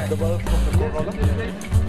the bulb from the core column.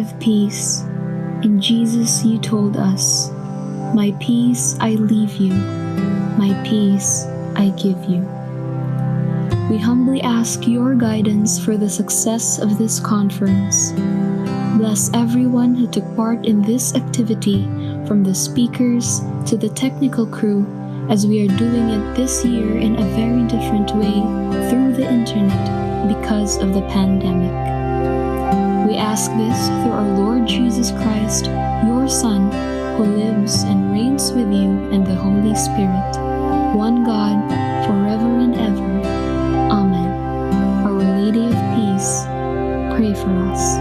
of peace, in Jesus you told us, "My peace I leave you, my peace I give you." We humbly ask your guidance for the success of this conference. Bless everyone who took part in this activity, from the speakers to the technical crew, as we are doing it this year in a very different way through the internet because of the pandemic. We ask this through our Lord Jesus Christ, your Son, who lives and reigns with you and the Holy Spirit, one God, forever and ever. Amen. Our Lady of Peace, pray for us.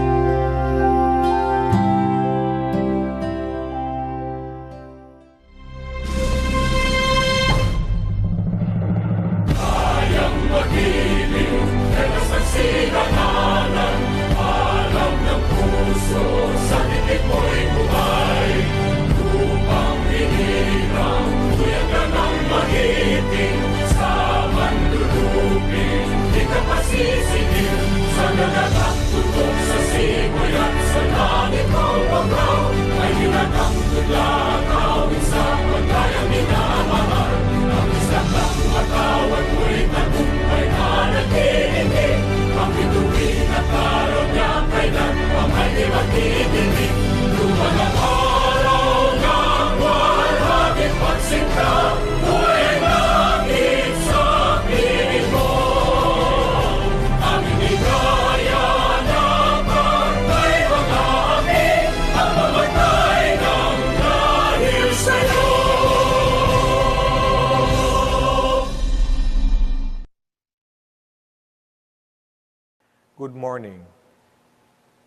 Good morning.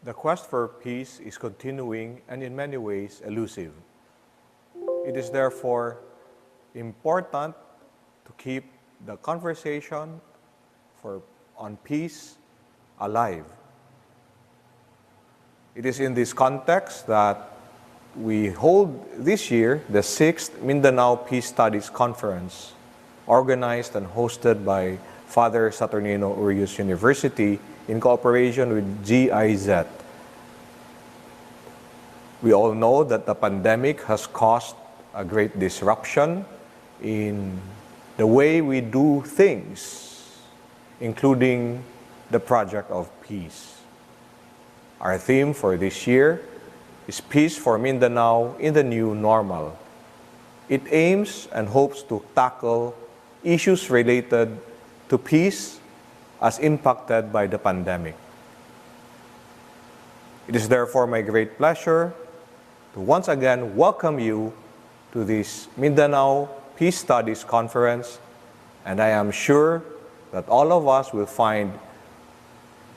The quest for peace is continuing and in many ways elusive. It is therefore important to keep the conversation on peace alive. It is in this context that we hold this year the 6th Mindanao Peace Studies Conference, organized and hosted by Father Saturnino Urius University in cooperation with GIZ. We all know that the pandemic has caused a great disruption in the way we do things, including the project of peace. Our theme for this year is Peace for Mindanao in the New Normal. It aims and hopes to tackle issues related to peace as impacted by the pandemic. It is therefore my great pleasure to once again welcome you to this Mindanao Peace Studies Conference, and I am sure that all of us will find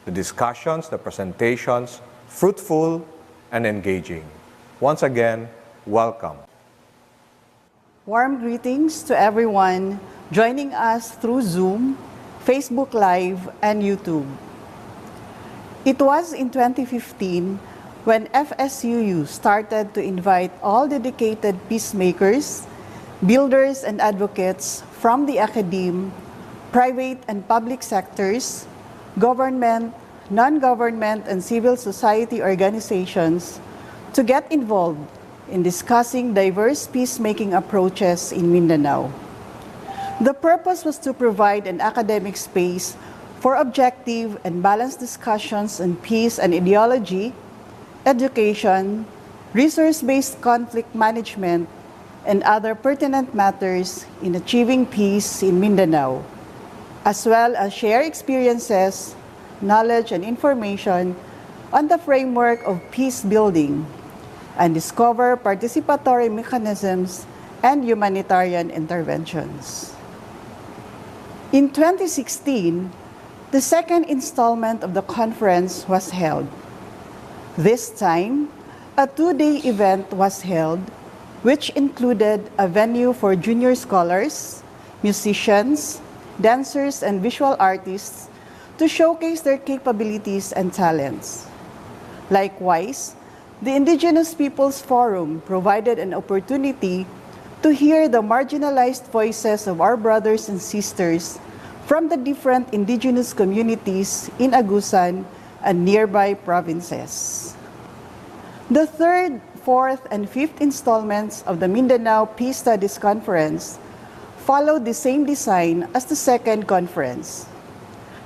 the discussions, the presentations, fruitful and engaging. Once again, welcome. Warm greetings to everyone joining us through Zoom, Facebook Live, and YouTube. It was in 2015 when FSUU started to invite all dedicated peacemakers, builders, and advocates from the academe, private and public sectors, government, non-government, and civil society organizations to get involved in discussing diverse peacemaking approaches in Mindanao. The purpose was to provide an academic space for objective and balanced discussions on peace and ideology, education, resource-based conflict management, and other pertinent matters in achieving peace in Mindanao, as well as share experiences, knowledge, and information on the framework of peace building, and discover participatory mechanisms and humanitarian interventions. In 2016, the second installment of the conference was held. This time, a two-day event was held, which included a venue for junior scholars, musicians, dancers, and visual artists to showcase their capabilities and talents. Likewise, the Indigenous Peoples Forum provided an opportunity to hear the marginalized voices of our brothers and sisters from the different indigenous communities in Agusan and nearby provinces. The third, fourth, and fifth installments of the Mindanao Peace Studies Conference followed the same design as the second conference.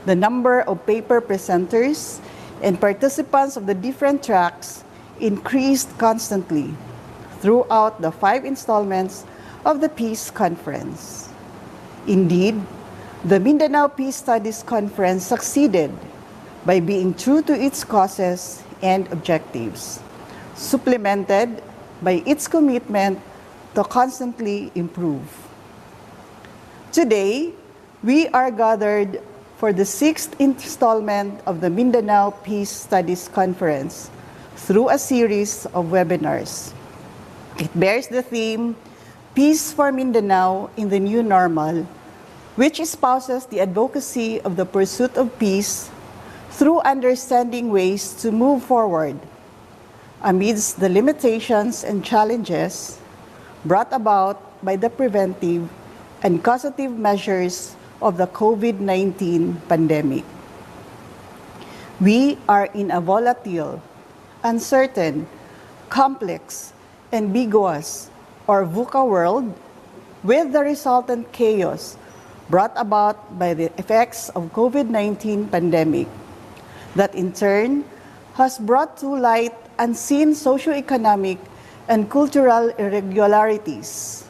The number of paper presenters and participants of the different tracks increased constantly throughout the 5 installments of the Peace Conference. Indeed, the Mindanao Peace Studies Conference succeeded by being true to its causes and objectives, supplemented by its commitment to constantly improve. Today, we are gathered for the 6th installment of the Mindanao Peace Studies Conference through a series of webinars. It bears the theme, Peace for Mindanao in the New Normal, which espouses the advocacy of the pursuit of peace through understanding ways to move forward amidst the limitations and challenges brought about by the preventive and causative measures of the COVID-19 pandemic. We are in a volatile, uncertain, complex, ambiguous, or VUCA world with the resultant chaos brought about by the effects of COVID-19 pandemic that in turn has brought to light unseen socioeconomic and cultural irregularities.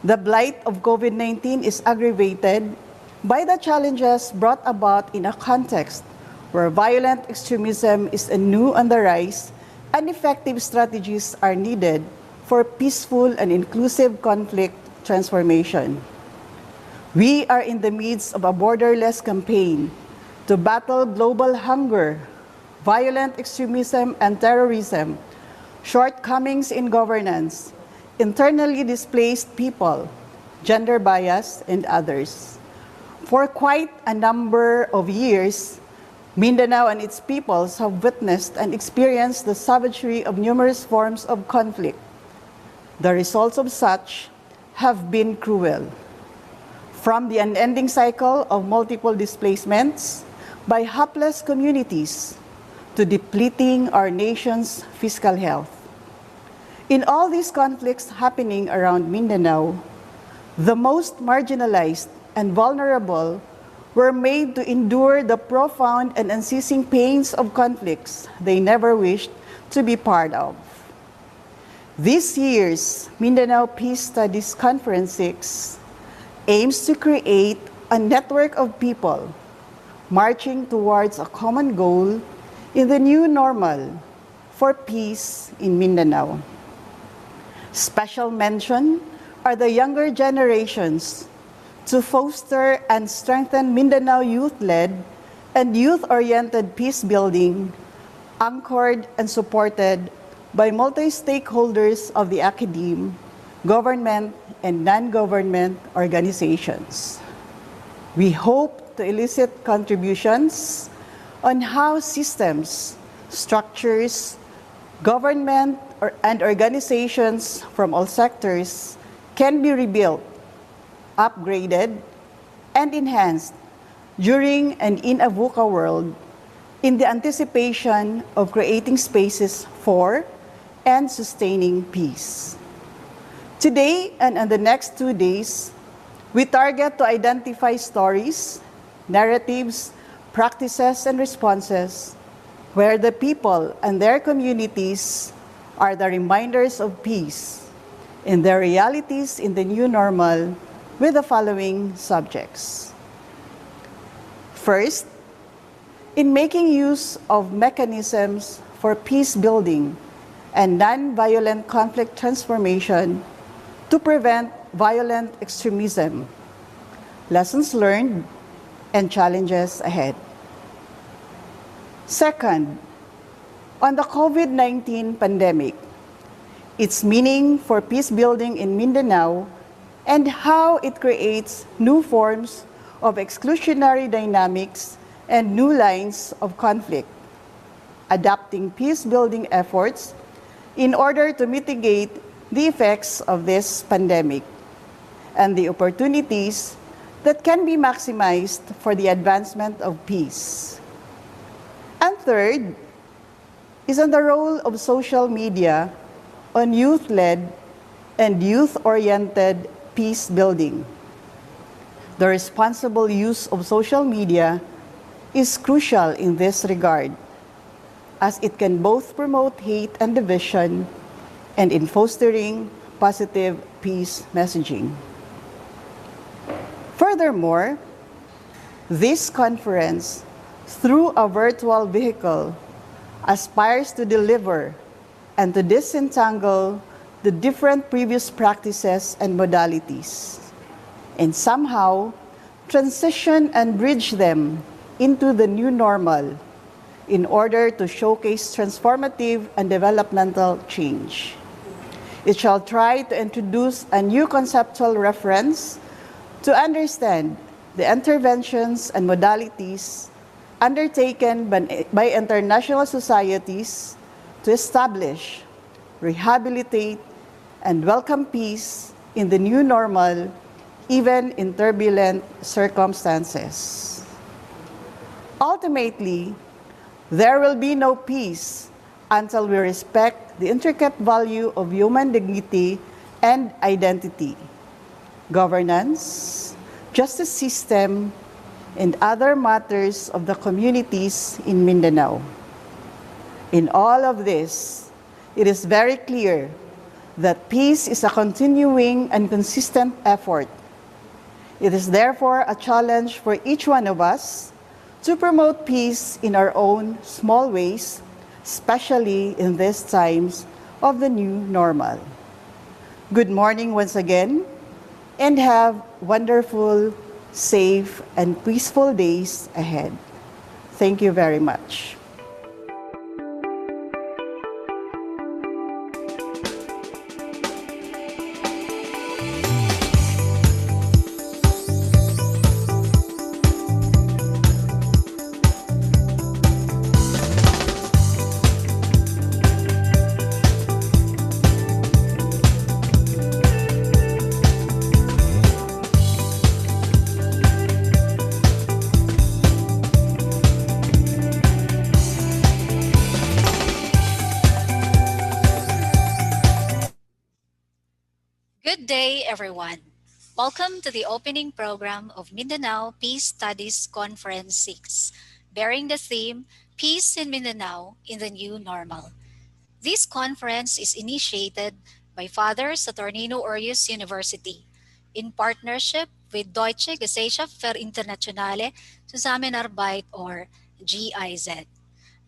The blight of COVID-19 is aggravated by the challenges brought about in a context where violent extremism is anew on the rise and effective strategies are needed for peaceful and inclusive conflict transformation. We are in the midst of a borderless campaign to battle global hunger, violent extremism and terrorism, shortcomings in governance, internally displaced people, gender bias, and others. For quite a number of years, Mindanao and its peoples have witnessed and experienced the savagery of numerous forms of conflict. The results of such have been cruel. From the unending cycle of multiple displacements by hapless communities to depleting our nation's fiscal health. In all these conflicts happening around Mindanao, the most marginalized and vulnerable were made to endure the profound and unceasing pains of conflicts they never wished to be part of. This year's Mindanao Peace Studies Conference 6 aims to create a network of people marching towards a common goal in the new normal for peace in Mindanao. Special mention are the younger generations to foster and strengthen Mindanao youth-led and youth-oriented peace building, anchored and supported by multi-stakeholders of the academe, government, and non-government organizations. We hope to elicit contributions on how systems, structures, government, and organizations from all sectors can be rebuilt, upgraded, and enhanced during and in a VUCA world in the anticipation of creating spaces for and sustaining peace. Today and on the next 2 days, we target to identify stories, narratives, practices, and responses where the people and their communities are the reminders of peace and their realities in the new normal with the following subjects. First, in making use of mechanisms for peace building and non-violent conflict transformation to prevent violent extremism, lessons learned, and challenges ahead. Second, on the COVID-19 pandemic, its meaning for peace building in Mindanao, and how it creates new forms of exclusionary dynamics and new lines of conflict, adapting peace-building efforts in order to mitigate the effects of this pandemic and the opportunities that can be maximized for the advancement of peace. And third, is on the role of social media on youth-led and youth-oriented peace building. The responsible use of social media is crucial in this regard, as it can both promote hate and division and in fostering positive peace messaging. Furthermore, this conference, through a virtual vehicle, aspires to deliver and to disentangle the different previous practices and modalities, and somehow transition and bridge them into the new normal in order to showcase transformative and developmental change. It shall try to introduce a new conceptual reference to understand the interventions and modalities undertaken by international societies to establish, rehabilitate, and welcome peace in the new normal, even in turbulent circumstances. Ultimately, there will be no peace until we respect the intricate value of human dignity and identity, governance, justice system, and other matters of the communities in Mindanao. In all of this, it is very clear that peace is a continuing and consistent effort. It is therefore a challenge for each one of us to promote peace in our own small ways, especially in these times of the new normal. Good morning once again, and have wonderful, safe, and peaceful days ahead. Thank you very much. Good day, everyone. Welcome to the opening program of Mindanao Peace Studies Conference 6, bearing the theme Peace in Mindanao in the New Normal. This conference is initiated by Father Saturnino Orius University in partnership with Deutsche Gesellschaft für Internationale Zusammenarbeit, or GIZ.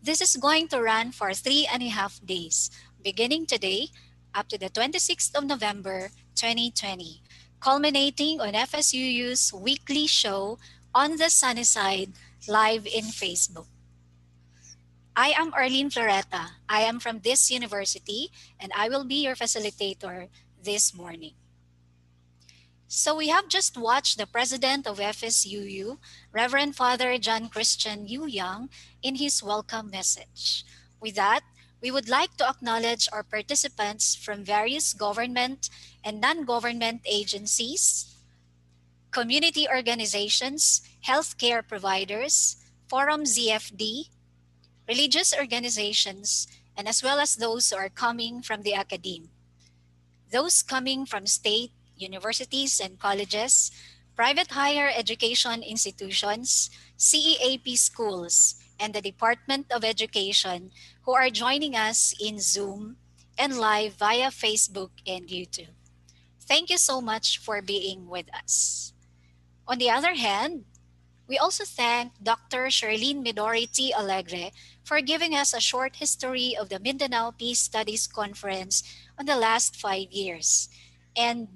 This is going to run for 3.5 days, beginning today up to the 26th of November 2020, culminating on FSUU's weekly show On the Sunny Side live in Facebook. I am Arlene Floretta. I am from this university and I will be your facilitator this morning. So we have just watched the president of FSUU, Reverend Father John Christian Yu Yang, in his welcome message. With that, we would like to acknowledge our participants from various government and non-government agencies, community organizations, healthcare providers, Forum ZFD, religious organizations, and as well as those who are coming from the academe. Those coming from state, universities and colleges, private higher education institutions, CEAP schools, and the Department of Education who are joining us in Zoom and live via Facebook and YouTube. Thank you so much for being with us. On the other hand, we also thank Dr. Sherlene Midori T. Alegre for giving us a short history of the Mindanao Peace Studies Conference on the last 5 years and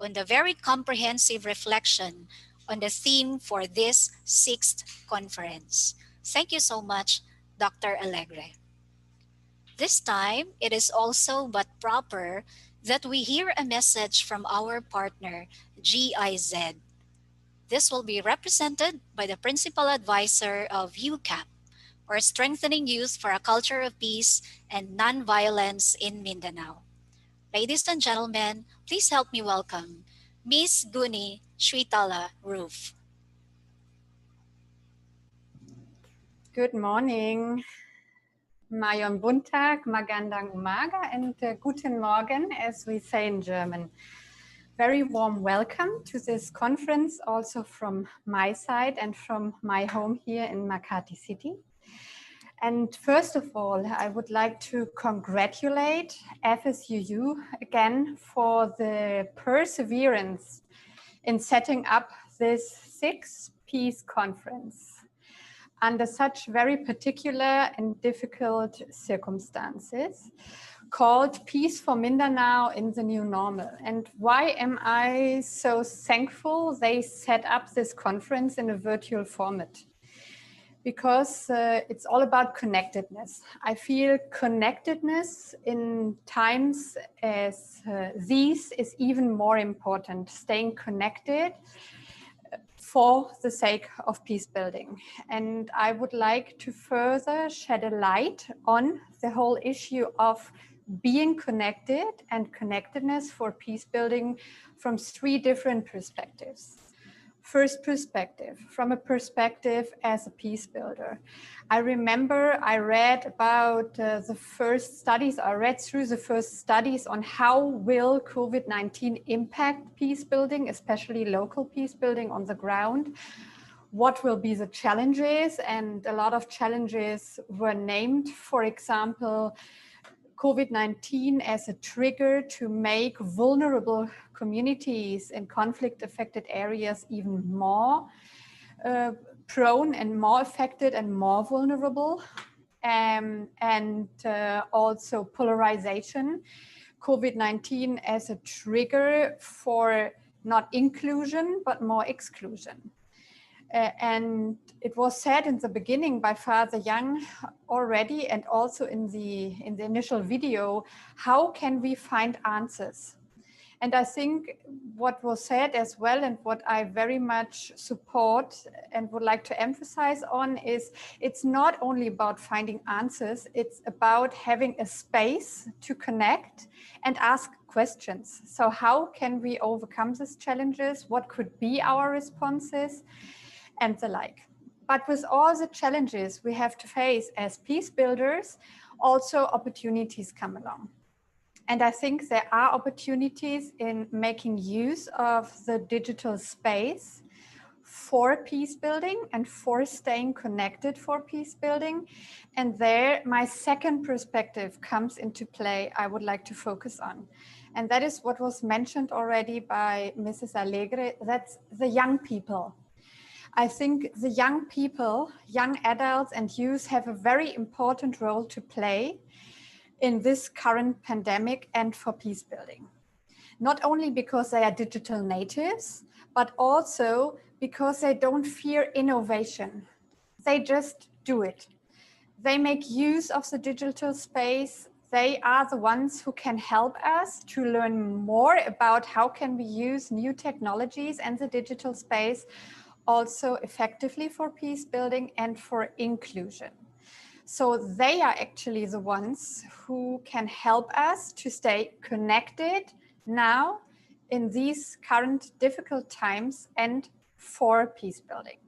on the very comprehensive reflection on the theme for this 6th conference. Thank you so much, Dr. Alegre. This time, it is also but proper that we hear a message from our partner, GIZ. This will be represented by the Principal Advisor of UCAP, or Strengthening Youth for a Culture of Peace and Nonviolence in Mindanao. Ladies and gentlemen, please help me welcome Ms. Guni Shwitala Roof. Good morning. Mayon Buntag, Magandang Umaga, and Guten Morgen, as we say in German. Very warm welcome to this conference, also from my side and from my home here in Makati City. And first of all, I would like to congratulate FSUU again for the perseverance in setting up this sixth peace conference under such very particular and difficult circumstances, called Peace for Mindanao in the New Normal. And why am I so thankful they set up this conference in a virtual format? Because it's all about connectedness. I feel connectedness in times as these is even more important, staying connected for the sake of peace building. And I would like to further shed a light on the whole issue of being connected and connectedness for peace building from three different perspectives. First perspective, from a perspective as a peace builder. I remember I read about the first studies, I read through the first studies on how will COVID-19 impact peace building, especially local peace building on the ground. What will be the challenges? And a lot of challenges were named. For example, COVID-19 as a trigger to make vulnerable communities in conflict-affected areas even more prone and more affected and more vulnerable, and also polarization. COVID-19 as a trigger for not inclusion, but more exclusion. And it was said in the beginning by Father Young already, and also in the initial video, how can we find answers? And I think what was said as well, and what I very much support and would like to emphasize on, is it's not only about finding answers, it's about having a space to connect and ask questions. So how can we overcome these challenges? What could be our responses? And the like. But with all the challenges we have to face as peace builders, also opportunities come along. And I think there are opportunities in making use of the digital space for peace building and for staying connected for peace building. And there, my second perspective comes into play, I would like to focus on. And that is what was mentioned already by Mrs. Alegre, that's the young people. I think the young people, young adults and youth have a very important role to play in this current pandemic and for peace building. Not only because they are digital natives, but also because they don't fear innovation. They just do it. They make use of the digital space. They are the ones who can help us to learn more about how can we use new technologies and the digital space also effectively for peace building and for inclusion. So they are actually the ones who can help us to stay connected now in these current difficult times and for peace building.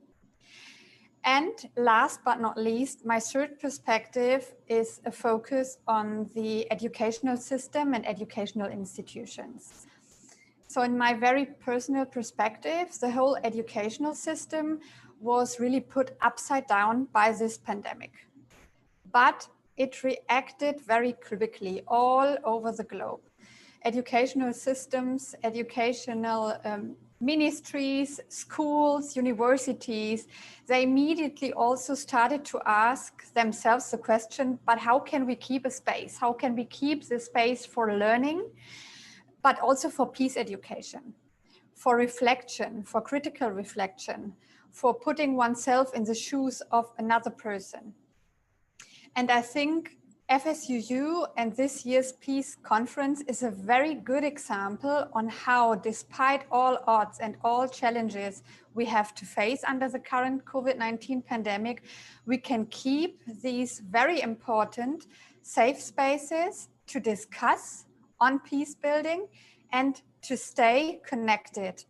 And last but not least, my third perspective is a focus on the educational system and educational institutions. So in my very personal perspective, the whole educational system was really put upside down by this pandemic. But it reacted very quickly all over the globe. Educational systems, educational ministries, schools, universities, they immediately also started to ask themselves the question, but how can we keep a space? How can we keep the space for learning, but also for peace education, for reflection, for critical reflection, for putting oneself in the shoes of another person? And I think FSUU and this year's Peace Conference is a very good example on how, despite all odds and all challenges we have to face under the current COVID-19 pandemic, we can keep these very important safe spaces to discuss on peace building and to stay connected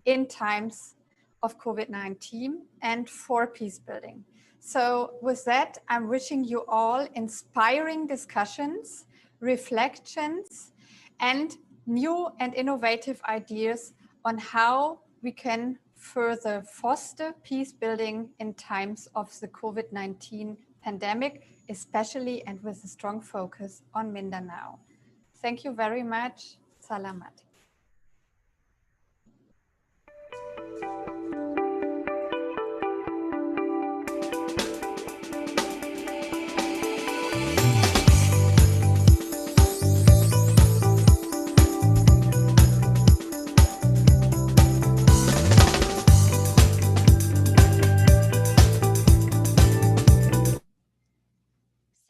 in times of COVID-19 and for peace building. So with that, I'm wishing you all inspiring discussions, reflections, and new and innovative ideas on how we can further foster peace building in times of the COVID-19 pandemic, especially and with a strong focus on Mindanao. Thank you very much. Salamat.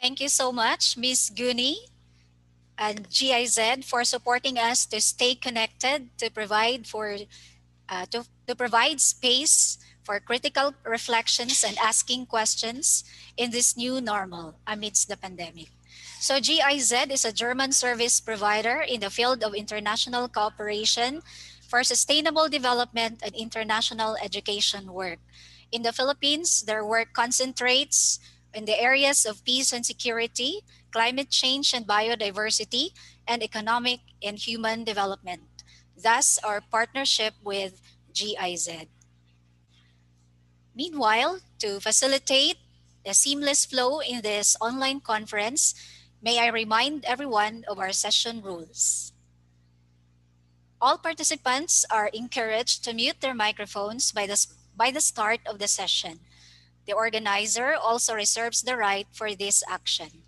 Thank you so much, Ms. Guni and GIZ, for supporting us to stay connected, to provide space for critical reflections and asking questions in this new normal amidst the pandemic. So GIZ is a German service provider in the field of international cooperation for sustainable development and international education work. In the Philippines, their work concentrates in the areas of peace and security, climate change and biodiversity, and economic and human development. Thus, our partnership with GIZ. Meanwhile, to facilitate a seamless flow in this online conference, may I remind everyone of our session rules. All participants are encouraged to mute their microphones by the start of the session. The organizer also reserves the right for this action.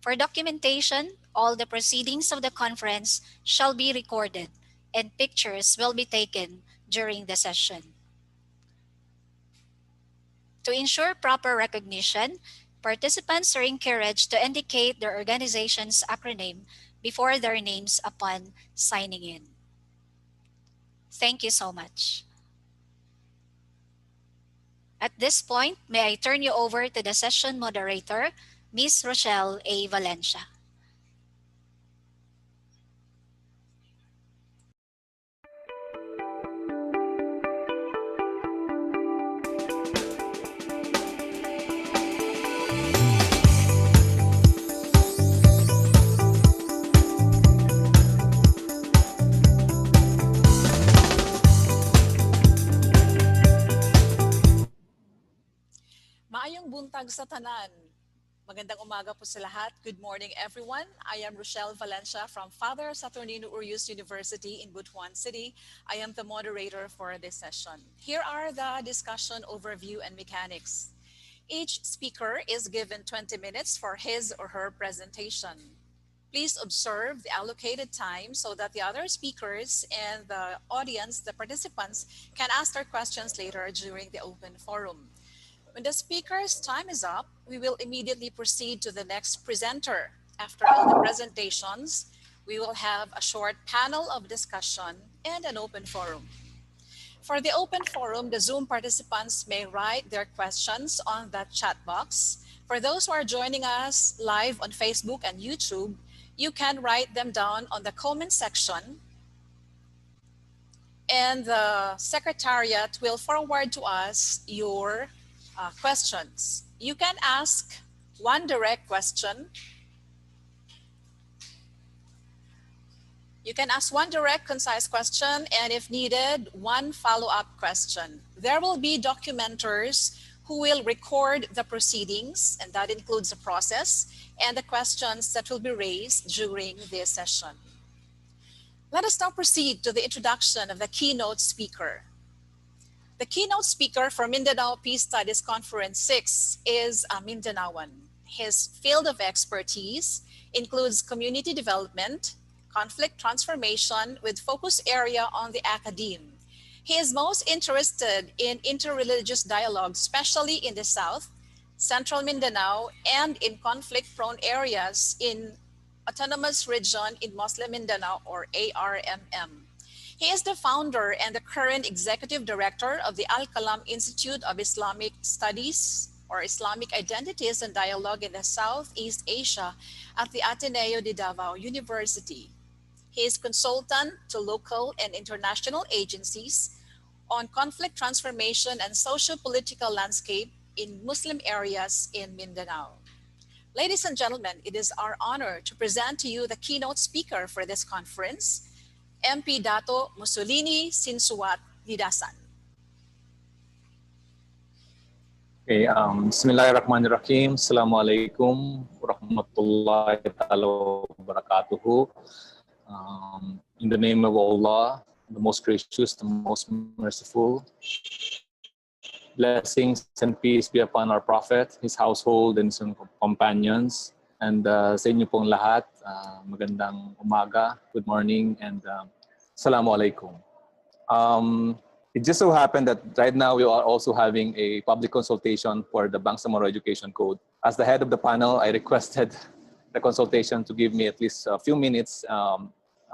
For documentation, all the proceedings of the conference shall be recorded and pictures will be taken during the session. To ensure proper recognition, participants are encouraged to indicate their organization's acronym before their names upon signing in. Thank you so much. At this point, may I turn you over to the session moderator, Ms. Rochelle A. Valencia. Maayong buntag sa tanan. Magandang umaga po sa lahat. Good morning, everyone. I am Rochelle Valencia from Father Saturnino Urius University in Butuan City. I am the moderator for this session. Here are the discussion overview and mechanics. Each speaker is given 20 minutes for his or her presentation. Please observe the allocated time so that the other speakers and the audience, the participants, can ask their questions later during the open forum. When the speaker's time is up, we will immediately proceed to the next presenter. After all the presentations, we will have a short panel of discussion and an open forum. For the open forum, the Zoom participants may write their questions on that chat box. For those who are joining us live on Facebook and YouTube, you can write them down on the comment section, and the Secretariat will forward to us your questions. You can ask one direct question. You can ask one direct, concise question, and if needed, one follow-up question. There will be documenters who will record the proceedings, and that includes the process and the questions that will be raised during this session. Let us now proceed to the introduction of the keynote speaker. The keynote speaker for Mindanao Peace Studies Conference 6 is a Mindanaoan. His field of expertise includes community development, conflict transformation with focus area on the academe. He is most interested in interreligious dialogue, especially in the South, Central Mindanao, and in conflict-prone areas in Autonomous Region in Muslim Mindanao, or ARMM. He is the founder and the current executive director of the Al-Kalam Institute of Islamic Studies, or Islamic Identities and Dialogue in the Southeast Asia at the Ateneo de Davao University. He is consultant to local and international agencies, on conflict transformation and socio-political landscape in Muslim areas in Mindanao. Ladies and gentlemen, it is our honor to present to you the keynote speaker for this conference, MP Dato Mussolini Sinsuat Lidasan. Okay, Bismillahirrahmanirrahim. Assalamualaikum warahmatullahi wabarakatuh. In the name of Allah, the most gracious, the most merciful, blessings and peace be upon our Prophet, his household, and his companions. And sa inyo pong lahat, magandang umaga, good morning, and Assalamualaikum. It just so happened that right now we are also having a public consultation for the Bangsamoro Education Code. As the head of the panel, I requested the consultation to give me at least a few minutes.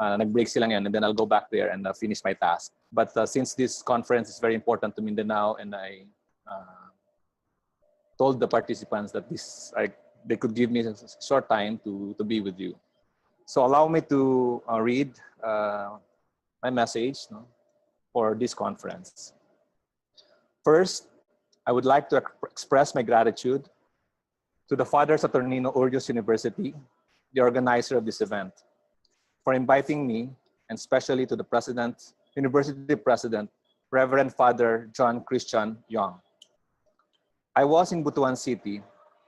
Nag-break silang yan, and then I'll go back there and finish my task. But since this conference is very important to Mindanao, and I told the participants that they could give me a short time to be with you. So allow me to read my message for this conference. First, I would like to express my gratitude to the Father Saturnino Urdios University, the organizer of this event, for inviting me, and especially to the University President, Reverend Father John Christian Young. I was in Butuan City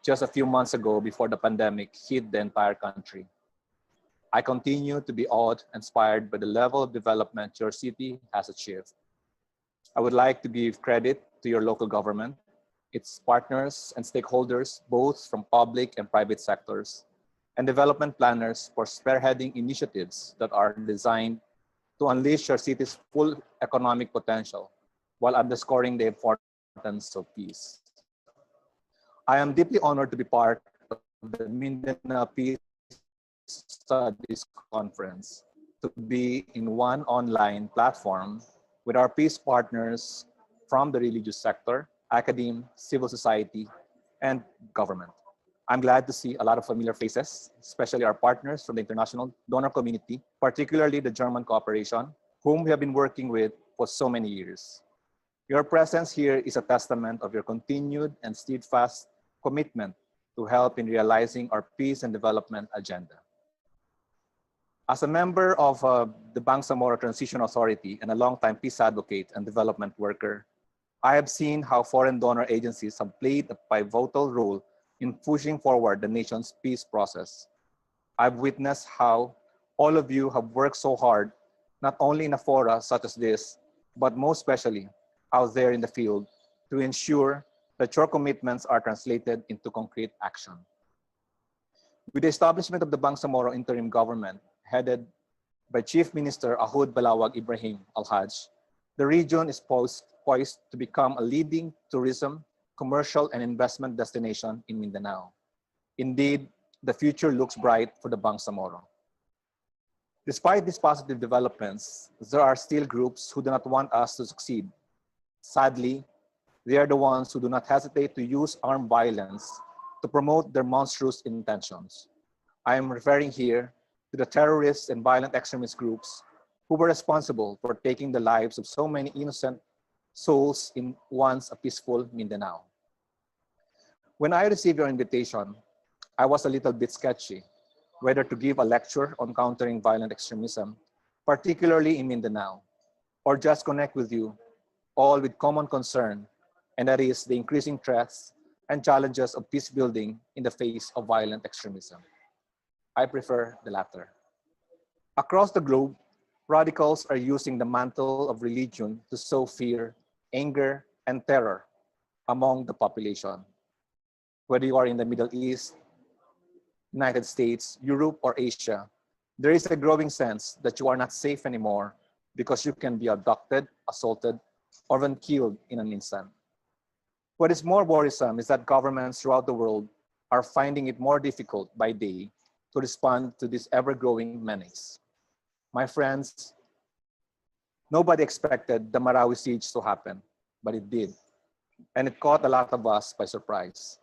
just a few months ago before the pandemic hit the entire country. I continue to be awed and inspired by the level of development your city has achieved. I would like to give credit to your local government, its partners and stakeholders, both from public and private sectors, and development planners for spearheading initiatives that are designed to unleash your city's full economic potential while underscoring the importance of peace. I am deeply honored to be part of the Mindanao Peace Studies Conference, to be in one online platform with our peace partners from the religious sector, academe, civil society, and government. I'm glad to see a lot of familiar faces, especially our partners from the international donor community, particularly the German cooperation, whom we have been working with for so many years. Your presence here is a testament of your continued and steadfast commitment to help in realizing our peace and development agenda. As a member of the Bangsamoro Transition Authority and a longtime peace advocate and development worker, I have seen how foreign donor agencies have played a pivotal role in pushing forward the nation's peace process. I've witnessed how all of you have worked so hard, not only in a fora such as this, but most especially out there in the field, to ensure that your commitments are translated into concrete action. With the establishment of the Bangsamoro interim government, headed by Chief Minister Ahud Balawag Ibrahim Al-Hajj, the region is poised to become a leading tourism, commercial, and investment destination in Mindanao. Indeed, the future looks bright for the Bangsamoro. Despite these positive developments, there are still groups who do not want us to succeed. Sadly, they are the ones who do not hesitate to use armed violence to promote their monstrous intentions. I am referring here to the terrorists and violent extremist groups who were responsible for taking the lives of so many innocent souls in once a peaceful Mindanao. When I received your invitation, I was a little bit sketchy whether to give a lecture on countering violent extremism, particularly in Mindanao, or just connect with you all with common concern, and that is the increasing threats and challenges of peace building in the face of violent extremism. I prefer the latter. Across the globe, radicals are using the mantle of religion to sow fear, anger, and terror among the population. Whether you are in the Middle East, United States, Europe, or Asia, there is a growing sense that you are not safe anymore because you can be abducted, assaulted, or even killed in an instant. What is more worrisome is that governments throughout the world are finding it more difficult by day to respond to this ever-growing menace. My friends, nobody expected the Marawi siege to happen, but it did. And it caught a lot of us by surprise.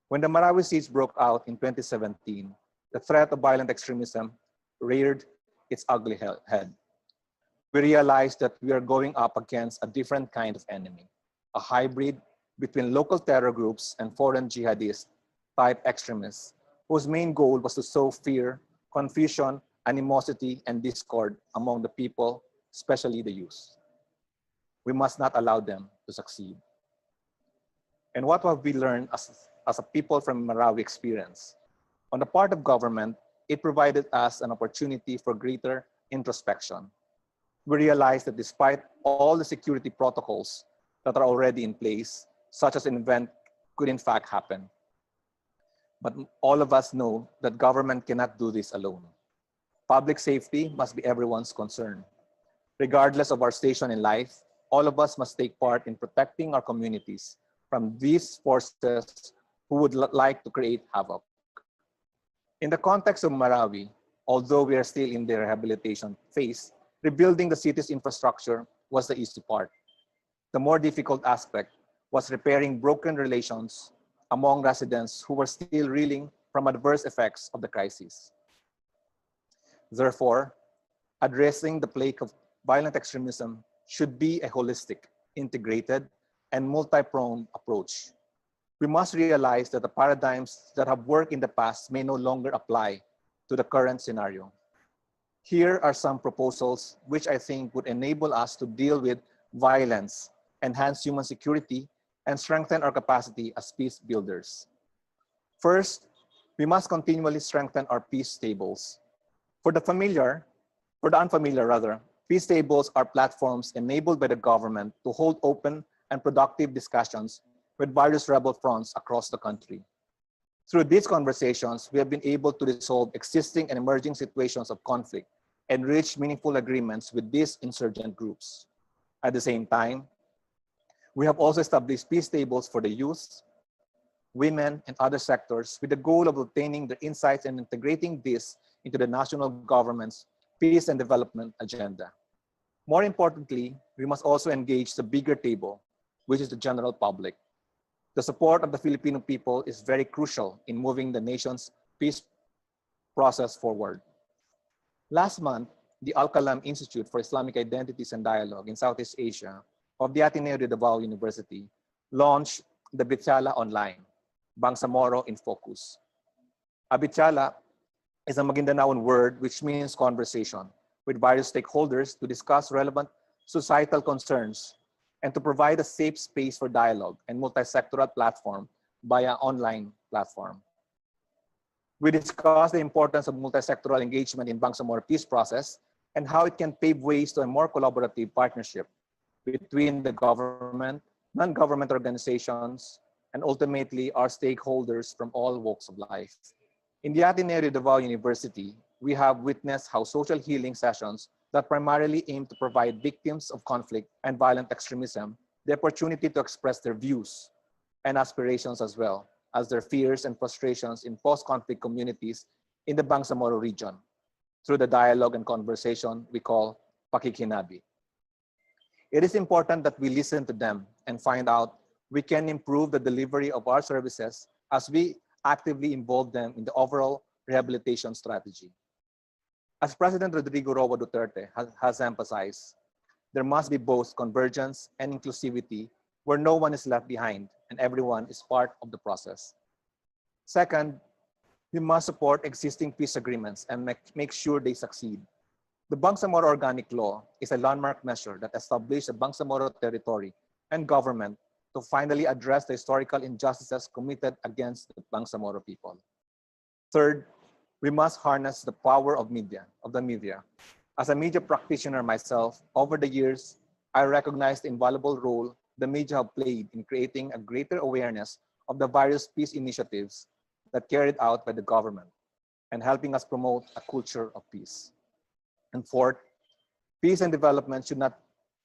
When the Marawi siege broke out in 2017, the threat of violent extremism reared its ugly head. we realized that we are going up against a different kind of enemy, a hybrid between local terror groups and foreign jihadist type extremists, whose main goal was to sow fear, confusion, animosity, and discord among the people, especially the youth. We must not allow them to succeed. And what have we learned as a people from Marawi experience? On the part of government, it provided us an opportunity for greater introspection. We realized that despite all the security protocols that are already in place, such as an event could in fact happen. But all of us know that government cannot do this alone. Public safety must be everyone's concern. Regardless of our station in life, all of us must take part in protecting our communities from these forces who would like to create havoc. In the context of Marawi, although we are still in the rehabilitation phase, rebuilding the city's infrastructure was the easy part. The more difficult aspect was repairing broken relations among residents who were still reeling from adverse effects of the crisis. Therefore, addressing the plague of violent extremism should be a holistic, integrated, and multi-pronged approach. We must realize that the paradigms that have worked in the past may no longer apply to the current scenario. Here are some proposals which I think would enable us to deal with violence, enhance human security, and strengthen our capacity as peace builders. First, we must continually strengthen our peace tables. For the unfamiliar rather, peace tables are platforms enabled by the government to hold open and productive discussions with various rebel fronts across the country. Through these conversations, we have been able to resolve existing and emerging situations of conflict and reach meaningful agreements with these insurgent groups. At the same time, we have also established peace tables for the youth, women, and other sectors with the goal of obtaining their insights and integrating this into the national government's peace and development agenda. More importantly, we must also engage the bigger table, which is the general public. The support of the Filipino people is very crucial in moving the nation's peace process forward. Last month, the Al-Kalam Institute for Islamic Identities and Dialogue in Southeast Asia of the Ateneo de Davao University launched the Bitsala Online, Bangsamoro in Focus. A Bitsala is a Magindanaon word which means conversation with various stakeholders to discuss relevant societal concerns and to provide a safe space for dialogue and multi-sectoral platform via online platform. We discussed the importance of multi-sectoral engagement in Bangsamoro peace process and how it can pave ways to a more collaborative partnership between the government, non-government organizations, and ultimately our stakeholders from all walks of life. In the Ateneo de Davao University, we have witnessed how social healing sessions that primarily aim to provide victims of conflict and violent extremism the opportunity to express their views and aspirations as well as their fears and frustrations in post-conflict communities in the Bangsamoro region through the dialogue and conversation we call pakikinabi. It is important that we listen to them and find out we can improve the delivery of our services as we actively involve them in the overall rehabilitation strategy. As President Rodrigo Roa Duterte has emphasized, there must be both convergence and inclusivity where no one is left behind and everyone is part of the process. Second, we must support existing peace agreements and make sure they succeed. The Bangsamoro Organic Law is a landmark measure that established the Bangsamoro territory and government to finally address the historical injustices committed against the Bangsamoro people. Third, we must harness the power of the media. As a media practitioner myself, over the years, I recognize the invaluable role the media have played in creating a greater awareness of the various peace initiatives that carried out by the government and helping us promote a culture of peace. And fourth, peace and development should not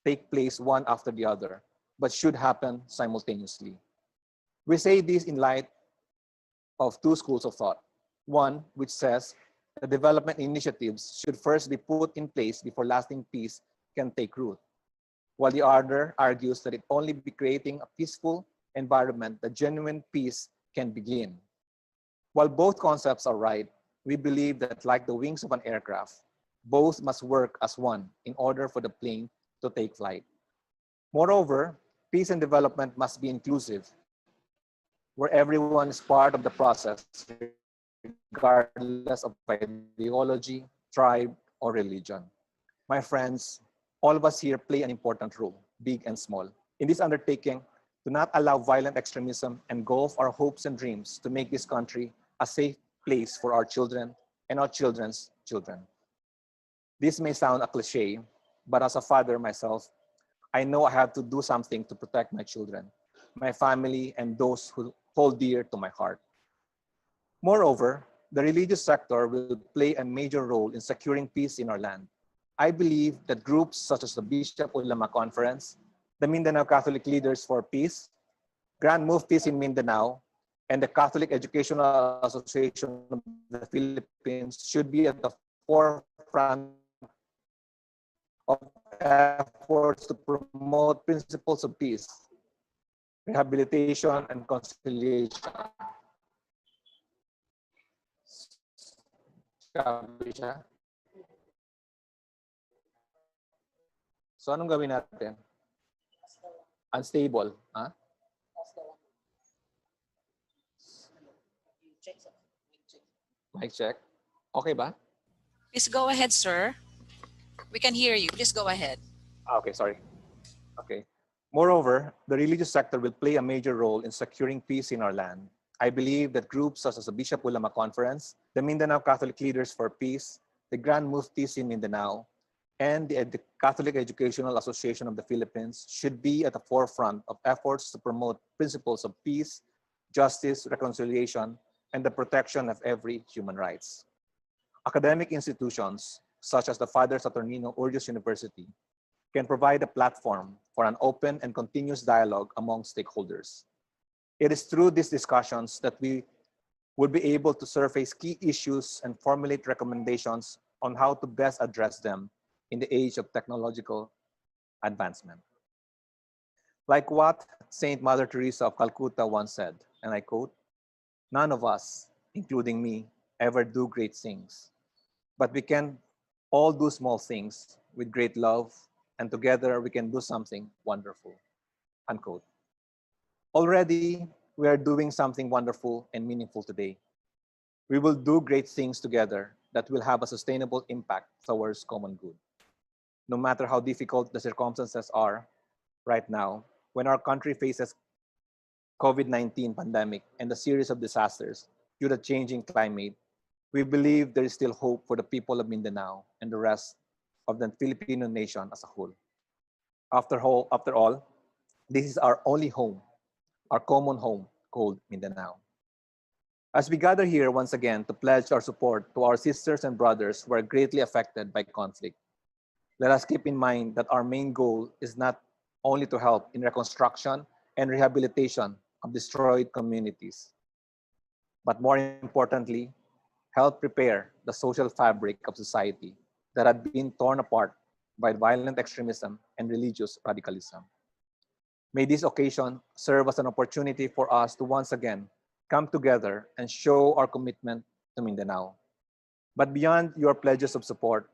take place one after the other, but should happen simultaneously. We say this in light of two schools of thought. One, which says that development initiatives should first be put in place before lasting peace can take root, while the other argues that it only be creating a peaceful environment that genuine peace can begin. While both concepts are right, we believe that like the wings of an aircraft, both must work as one in order for the plane to take flight. Moreover, peace and development must be inclusive, where everyone is part of the process, regardless of ideology, tribe, or religion. My friends, all of us here play an important role, big and small, in this undertaking to not allow violent extremism engulf our hopes and dreams to make this country a safe place for our children and our children's children. This may sound a cliche, but as a father myself, I know I have to do something to protect my children, my family, and those who hold dear to my heart. Moreover, the religious sector will play a major role in securing peace in our land. I believe that groups such as the Bishop Ulama Conference, the Mindanao Catholic Leaders for Peace, Grand Muftis in Mindanao, and the Catholic Educational Association of the Philippines should be at the forefront of efforts to promote principles of peace, rehabilitation, and conciliation. Sabi siya. So anong gawin natin? Unstable. Huh? Mic check. Okay ba? Please go ahead, sir. We can hear you. Please go ahead. Okay, sorry. Okay. Moreover, the religious sector will play a major role in securing peace in our land. I believe that groups such as the Bishop Ulama Conference, the Mindanao Catholic Leaders for Peace, the Grand Muftis in Mindanao, and the Catholic Educational Association of the Philippines should be at the forefront of efforts to promote principles of peace, justice, reconciliation, and the protection of every human rights. Academic institutions, such as the Father Saturnino Urdius University, can provide a platform for an open and continuous dialogue among stakeholders. It is through these discussions that we will be able to surface key issues and formulate recommendations on how to best address them in the age of technological advancement. Like what Saint Mother Teresa of Calcutta once said, and I quote, "None of us, including me, ever do great things, but we can all do small things with great love, and together we can do something wonderful," unquote. Already, we are doing something wonderful and meaningful today. We will do great things together that will have a sustainable impact towards common good. No matter how difficult the circumstances are right now, when our country faces COVID-19 pandemic and a series of disasters due to changing climate, we believe there is still hope for the people of Mindanao and the rest of the Filipino nation as a whole. After all, this is our only home, our common home called Mindanao. As we gather here once again to pledge our support to our sisters and brothers who are greatly affected by conflict, let us keep in mind that our main goal is not only to help in reconstruction and rehabilitation of destroyed communities, but more importantly, help prepare the social fabric of society that had been torn apart by violent extremism and religious radicalism. May this occasion serve as an opportunity for us to once again come together and show our commitment to Mindanao. But beyond your pledges of support,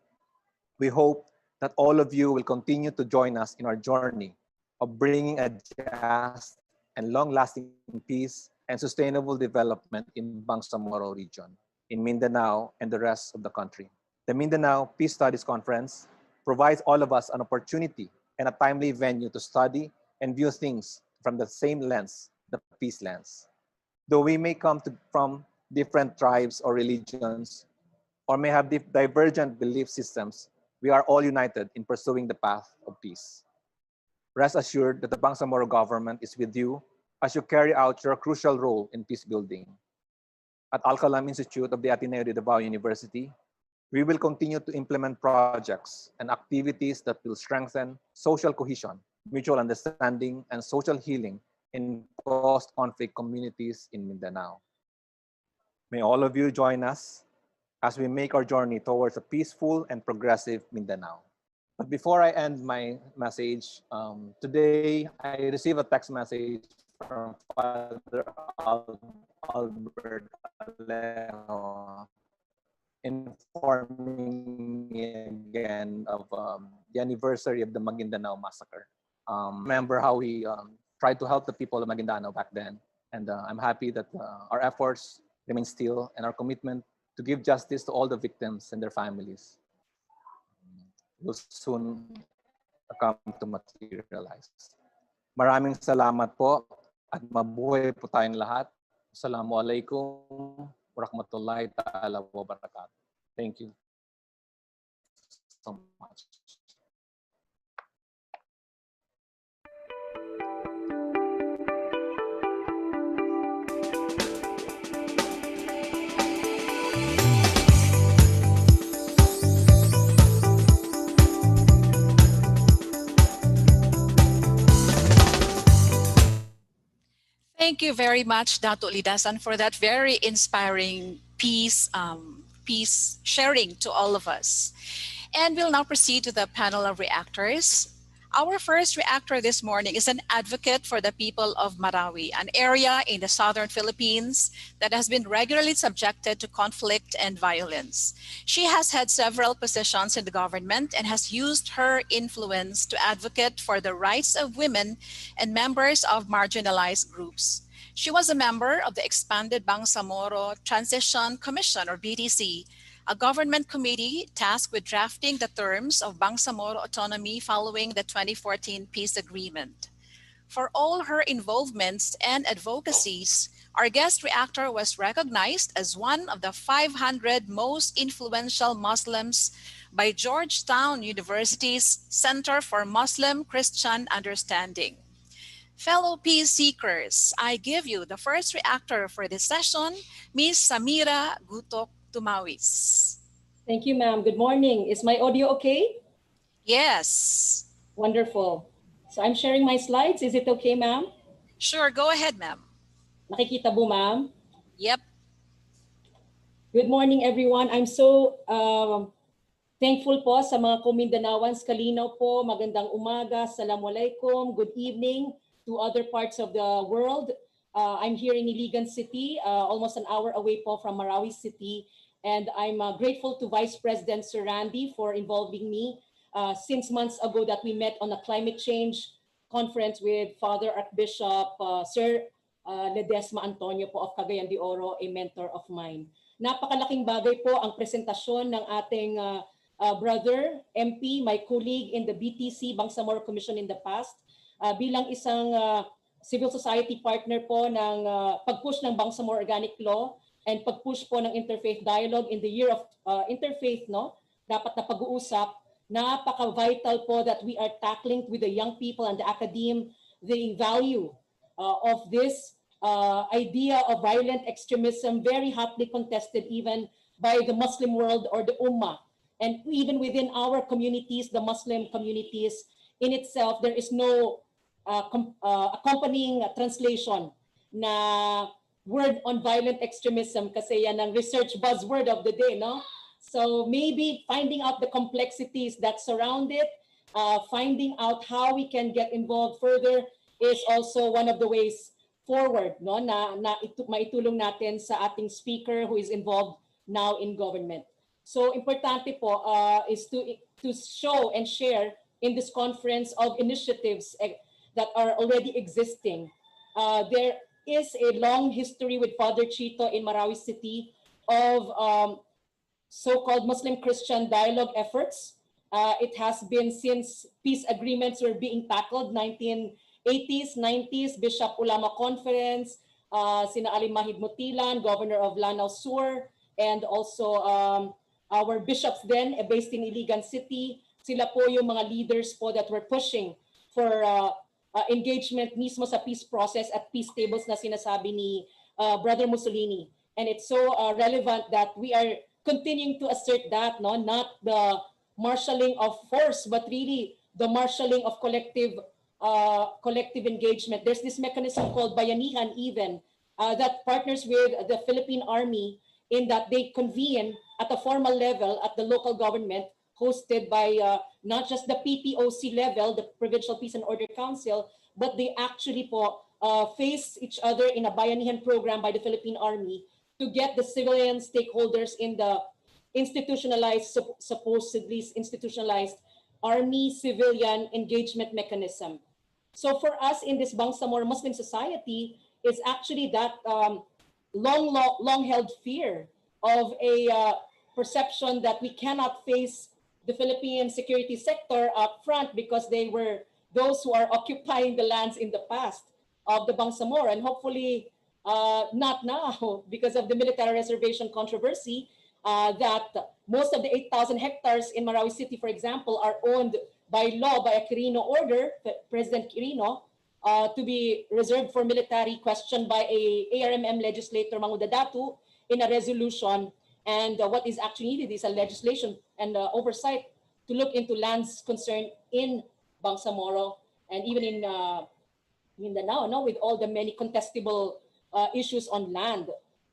we hope that all of you will continue to join us in our journey of bringing a just and long-lasting peace and sustainable development in Bangsamoro region, in Mindanao, and the rest of the country. The Mindanao Peace Studies Conference provides all of us an opportunity and a timely venue to study and view things from the same lens, the peace lens. Though we may come from different tribes or religions, or may have divergent belief systems, we are all united in pursuing the path of peace. Rest assured that the Bangsamoro government is with you as you carry out your crucial role in peace building. At Alcalam Institute of the Ateneo de Davao University, we will continue to implement projects and activities that will strengthen social cohesion, mutual understanding, and social healing in post-conflict communities in Mindanao. May all of you join us as we make our journey towards a peaceful and progressive Mindanao. But before I end my message, today I received a text message from Father Albert Alejo. informing me again of the anniversary of the Mindanao massacre. Remember how we tried to help the people of Mindanao back then. And I'm happy that our efforts remain still and our commitment to give justice to all the victims and their families will soon come to materialize. Maraming salamat po at mabuhay po tayong lahat. Assalamualaikum warahmatullahi ta'ala wabarakatuh. Thank you so much. Thank you very much, Dato Lidasan, for that very inspiring piece sharing to all of us. And we'll now proceed to the panel of reactors. Our first reactor this morning is an advocate for the people of Marawi, an area in the southern Philippines that has been regularly subjected to conflict and violence. She has had several positions in the government and has used her influence to advocate for the rights of women and members of marginalized groups. She was a member of the expanded Bangsamoro Transition Commission, or BTC, a government committee tasked with drafting the terms of Bangsamoro autonomy following the 2014 peace agreement. For all her involvements and advocacies, our guest reactor was recognized as one of the 500 most influential Muslims by Georgetown University's Center for Muslim-Christian Understanding. Fellow peace seekers, I give you the first reactor for this session, Ms. Samira Gutok Tumawis. Thank you, ma'am. Good morning. Is my audio okay? Yes. Wonderful. So I'm sharing my slides. Is it okay, ma'am? Sure, go ahead, ma'am. Nakikita po, ma'am? Yep. Good morning, everyone. I'm so thankful po sa mga Mindanawans. Kalinaw po, magandang umaga, assalamualaikum, good evening to other parts of the world. I'm here in Iligan City, almost an hour away po from Marawi City. And I'm grateful to Vice President Sir Randy for involving me since months ago that we met on a climate change conference with Father Archbishop Sir Ledesma Antonio po of Cagayan de Oro, a mentor of mine. Napakalaking bagay po ang presentasyon ng ating brother, MP, my colleague in the BTC, Bangsamoro Commission in the past, bilang isang civil society partner po ng pag-push ng Bangsamoro Organic Law and pag-push po ng interfaith dialogue in the year of interfaith, no? Dapat na pag-uusap, napaka-vital po that we are tackling with the young people and the academe the value of this idea of violent extremism, very hotly contested even by the Muslim world or the Ummah. And even within our communities, the Muslim communities in itself, there is no accompanying translation na word on violent extremism kasi yan ang research buzzword of the day, no? So maybe finding out the complexities that surround it, finding out how we can get involved further is also one of the ways forward, no? Na maitulong natin sa ating speaker who is involved now in government. So importante po is to show and share in this conference of initiatives that are already existing. There is a long history with Father Chito in Marawi City of so-called Muslim-Christian dialogue efforts. It has been since peace agreements were being tackled, 1980s, 90s, Bishop Ulama Conference, Sina Ali Mahid Mutilan, Governor of Lanao Sur, and also our bishops then based in Iligan City. Sila po yung mga leaders po that were pushing for engagement mismo sa peace process at peace tables na sinasabi ni Brother Mussolini. And it's so relevant that we are continuing to assert that, no? Not the marshalling of force, but really the marshalling of collective engagement. There's this mechanism called Bayanihan even that partners with the Philippine Army in that they convene at a formal level at the local government hosted by not just the PPOC level, the Provincial Peace and Order Council, but they actually face each other in a Bayanihan program by the Philippine Army to get the civilian stakeholders in the institutionalized, supposedly institutionalized army civilian engagement mechanism. So for us in this Bangsamoro Muslim society is actually that long held fear of a perception that we cannot face the Philippine security sector up front because they were those who are occupying the lands in the past of the Bangsamoro, and hopefully not now because of the military reservation controversy, that most of the 8,000 hectares in Marawi City, for example, are owned by law, by a Quirino order, President Quirino, to be reserved for military, questioned by a ARMM legislator, Manguda Datu, in a resolution. And what is actually needed is a legislation and oversight to look into lands concerned in Bangsamoro and even in Mindanao, no, with all the many contestable issues on land.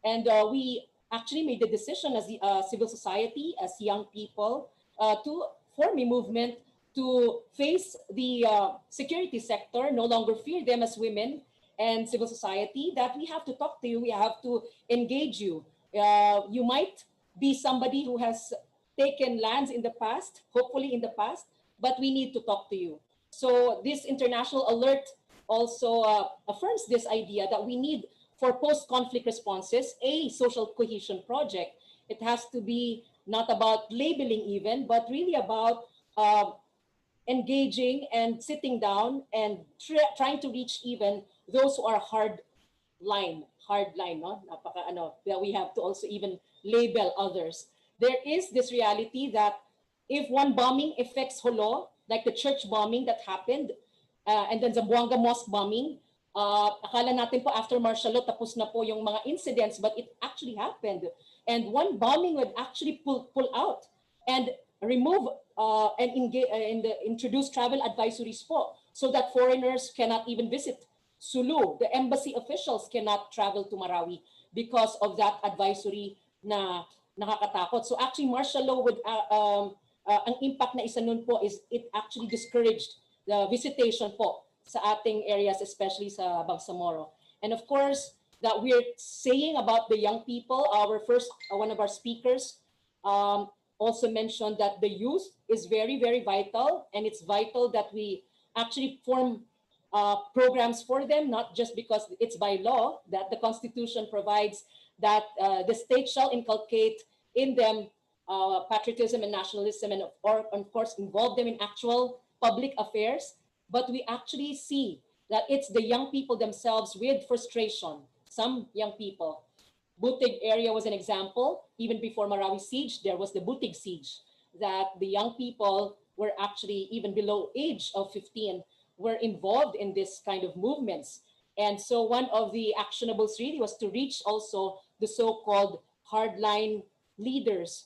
And we actually made the decision as the civil society, as young people, to form a movement to face the security sector, no longer fear them as women and civil society, that we have to talk to you, we have to engage you. You might be somebody who has taken lands in the past, hopefully in the past, but we need to talk to you. So this international alert also affirms this idea that we need, for post-conflict responses, a social cohesion project. It has to be not about labeling even, but really about engaging and sitting down and trying to reach even those who are hard line, no? Napaka ano, that we have to also even label others. There is this reality that if one bombing affects Holo, like the church bombing that happened, and then Zamboanga Mosque bombing, akala natin po after martial law tapos na po yung mga incidents, but it actually happened. And one bombing would actually pull out and remove and introduce travel advisories po, so that foreigners cannot even visit Sulu. The embassy officials cannot travel to Marawi because of that advisory na nakakatakot. So actually martial law would, ang impact na isa nun po is it actually discouraged the visitation po sa ating areas, especially sa Bangsamoro. And of course, that we're saying about the young people, our first, one of our speakers also mentioned that the youth is very, very vital, and it's vital that we actually form programs for them, not just because it's by law that the Constitution provides that the state shall inculcate in them patriotism and nationalism, and of course involve them in actual public affairs. But we actually see that it's the young people themselves with frustration. Some young people. Butig area was an example. Even before Marawi siege, there was the Butig siege, that the young people were actually even below age of 15 were involved in this kind of movements. And so one of the actionables really was to reach also the so-called hardline leaders,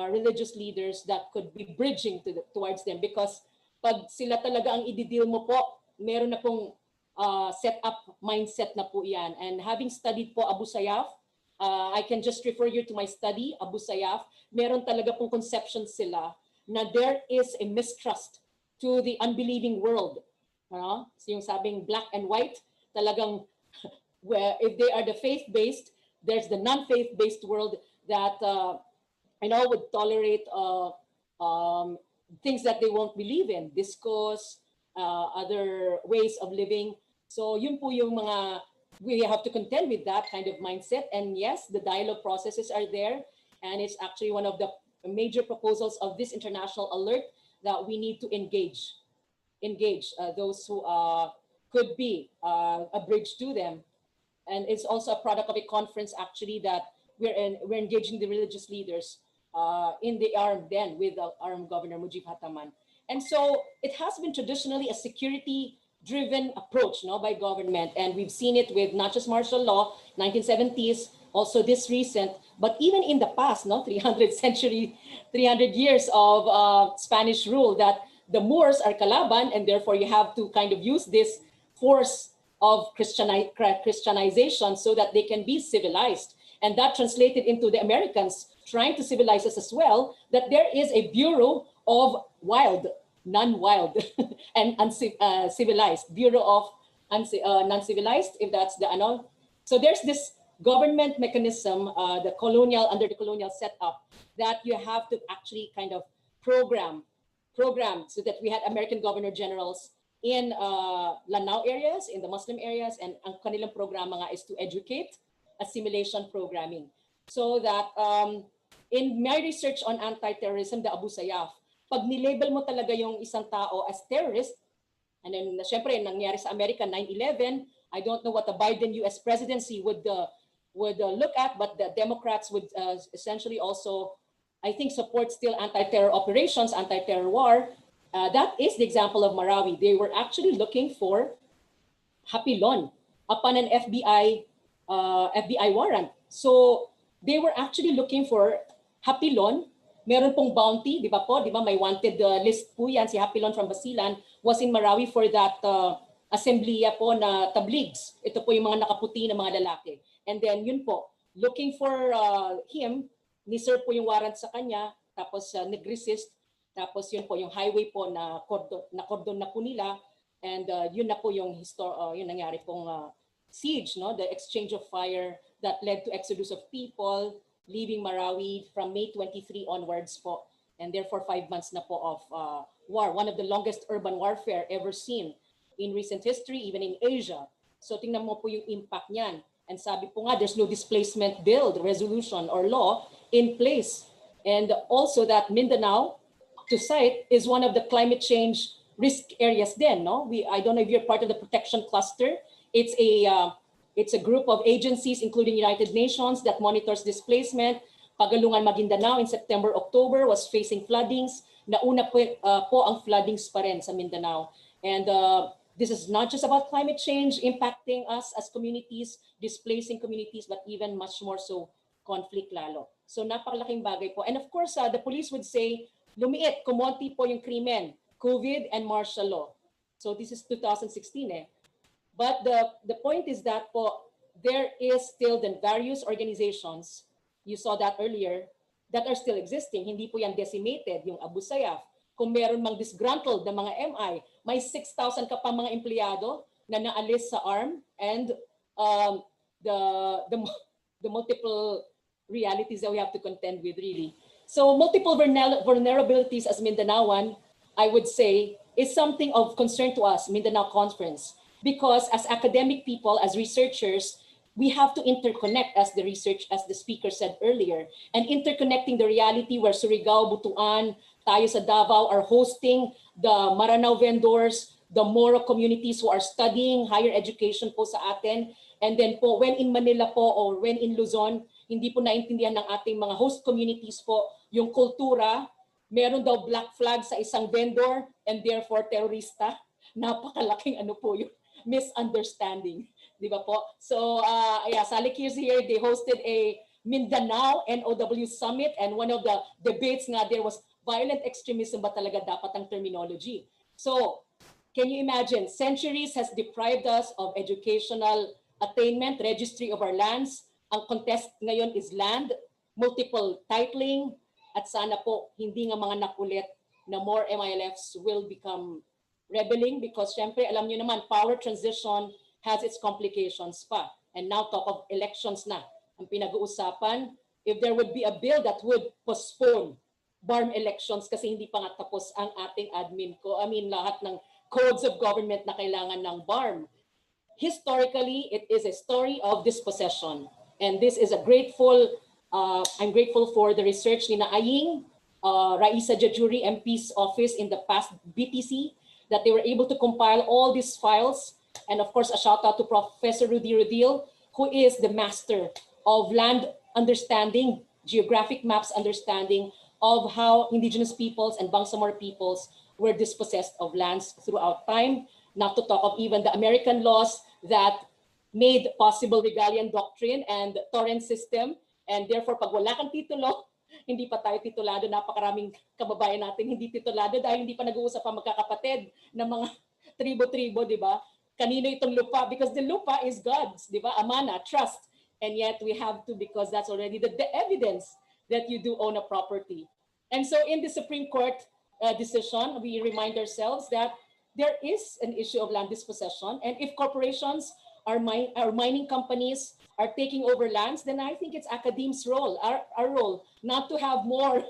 religious leaders that could be bridging towards them. Because pag sila talaga ang i-deal mo po, meron na pong set-up mindset na po yan. And having studied po Abu Sayyaf, I can just refer you to my study, Abu Sayyaf, meron talaga pong conception sila na there is a mistrust to the unbelieving world. So yung sabing black and white, talagang where if they are the faith-based, there's the non-faith-based world that would tolerate things that they won't believe in, discourse, other ways of living. So yun po yung mga, we have to contend with that kind of mindset. And yes, the dialogue processes are there. And it's actually one of the major proposals of this international alert that we need to engage those who could be a bridge to them. And it's also a product of a conference actually that we're engaging the religious leaders in the arm then with the armed Governor Mujib Hataman. And so it has been traditionally a security-driven approach by government. And we've seen it with not just martial law, 1970s, also this recent, but even in the past, 300 years of Spanish rule, that the Moors are kalaban, and therefore you have to kind of use this force of Christianization so that they can be civilized. And that translated into the Americans trying to civilize us as well, that there is a Bureau of Wild, non-wild, and civilized, Bureau of non-civilized, if that's the, so there's this government mechanism, under the colonial setup, that you have to actually kind of program so that we had American governor generals in Lanao areas, in the Muslim areas, and ang kanilang programa nga is to educate, assimilation programming. So that in my research on anti-terrorism, the Abu Sayyaf, pag nilabel mo talaga yung isang tao as terrorist, and then syempre nangyari sa America 9/11, I don't know what the Biden US presidency would look at, but the Democrats would essentially also, I think, support still anti-terror operations, anti-terror war. That is the example of Marawi. They were actually looking for Hapilon upon an FBI warrant. So they were actually looking for Hapilon. Meron pong bounty, di ba po? Di ba may wanted list po yan. Si Hapilon from Basilan was in Marawi for that assembleya po na tabligs. Ito po yung mga nakaputi na mga lalaki. And then yun po, looking for him, ni-serve po yung warrant sa kanya, tapos nag-resist, tapos yun po yung highway po na cordon na po nila, and yun na po yung yung nangyari pong siege, no? The exchange of fire that led to exodus of people leaving Marawi from May 23 onwards po, and therefore 5 months na po of war, one of the longest urban warfare ever seen in recent history, even in Asia. So tingnan mo po yung impact niyan. And sabi po nga, there's no displacement bill, resolution, or law in place. And also that Mindanao, to cite, is one of the climate change risk areas then, no? I don't know if you're part of the protection cluster. It's a group of agencies, including United Nations, that monitors displacement. Pagalungan Maguindanao in September, October was facing floodings. Nauna po ang floodings pa rin sa Mindanao. And this is not just about climate change impacting us as communities, displacing communities, but even much more so conflict lalo. So napakalaking bagay po. And of course, the police would say, lumiit, kumonti po yung krimen, COVID and martial law. So this is 2016 eh. But the point is that po, there is still the various organizations, you saw that earlier, that are still existing. Hindi po yan decimated, yung Abu Sayyaf. Kung meron mang disgruntled na mga MI, may 6,000 ka pa mga empleyado na naalis sa ARM, and the multiple realities that we have to contend with, really. So multiple vulnerabilities as Mindanaoan, I would say, is something of concern to us, Mindanao Conference, because as academic people, as researchers, we have to interconnect, as the speaker said earlier, and interconnecting the reality where Surigao, Butuan, tayo sa Davao are hosting the Maranao vendors, the Moro communities who are studying higher education po sa atin. And then po, when in Manila po or when in Luzon, hindi po naintindihan ng ating mga host communities po yung kultura. Meron daw black flag sa isang vendor and therefore terorista. Napakalaking ano po yung misunderstanding. Di ba po? So, Salik is here. They hosted a Mindanao NOW Summit, and one of the debates nga there was violent extremism ba talaga dapat ang terminology. So, can you imagine? Centuries has deprived us of educational attainment, registry of our lands. Ang contest ngayon is land, multiple titling, at sana po hindi nga mga nakulit na more MILFs will become rebelling, because syempre alam niyo naman, power transition has its complications pa. And now talk of elections na ang pinag-uusapan. If there would be a bill that would postpone BARM elections kasi hindi pa nga tapos ang ating lahat ng codes of government na kailangan ng BARM. Historically, it is a story of dispossession. And this is I'm grateful for the research ni Naaying, Raisa Jajuri MP's office in the past BTC, that they were able to compile all these files. And of course, a shout out to Professor Rudy Rodil, who is the master of land understanding, geographic maps understanding of how indigenous peoples and Bangsamoro peoples were dispossessed of lands throughout time, not to talk of even the American laws that made possible Regalian doctrine and torrent system. And therefore, pag wala kang titulo, hindi pa tayo titulado. Napakaraming kababayan natin hindi titulado dahil hindi pa nag-uusap ang magkakapatid ng mga tribo-tribo, di ba? Kanino itong lupa? Because the lupa is God's, di ba? Amana, trust. And yet we have to, because that's already the evidence that you do own a property. And so in the Supreme Court decision, we remind ourselves that there is an issue of land dispossession. And if corporations our mining companies are taking over lands, then I think it's academ's role, our role, not to have more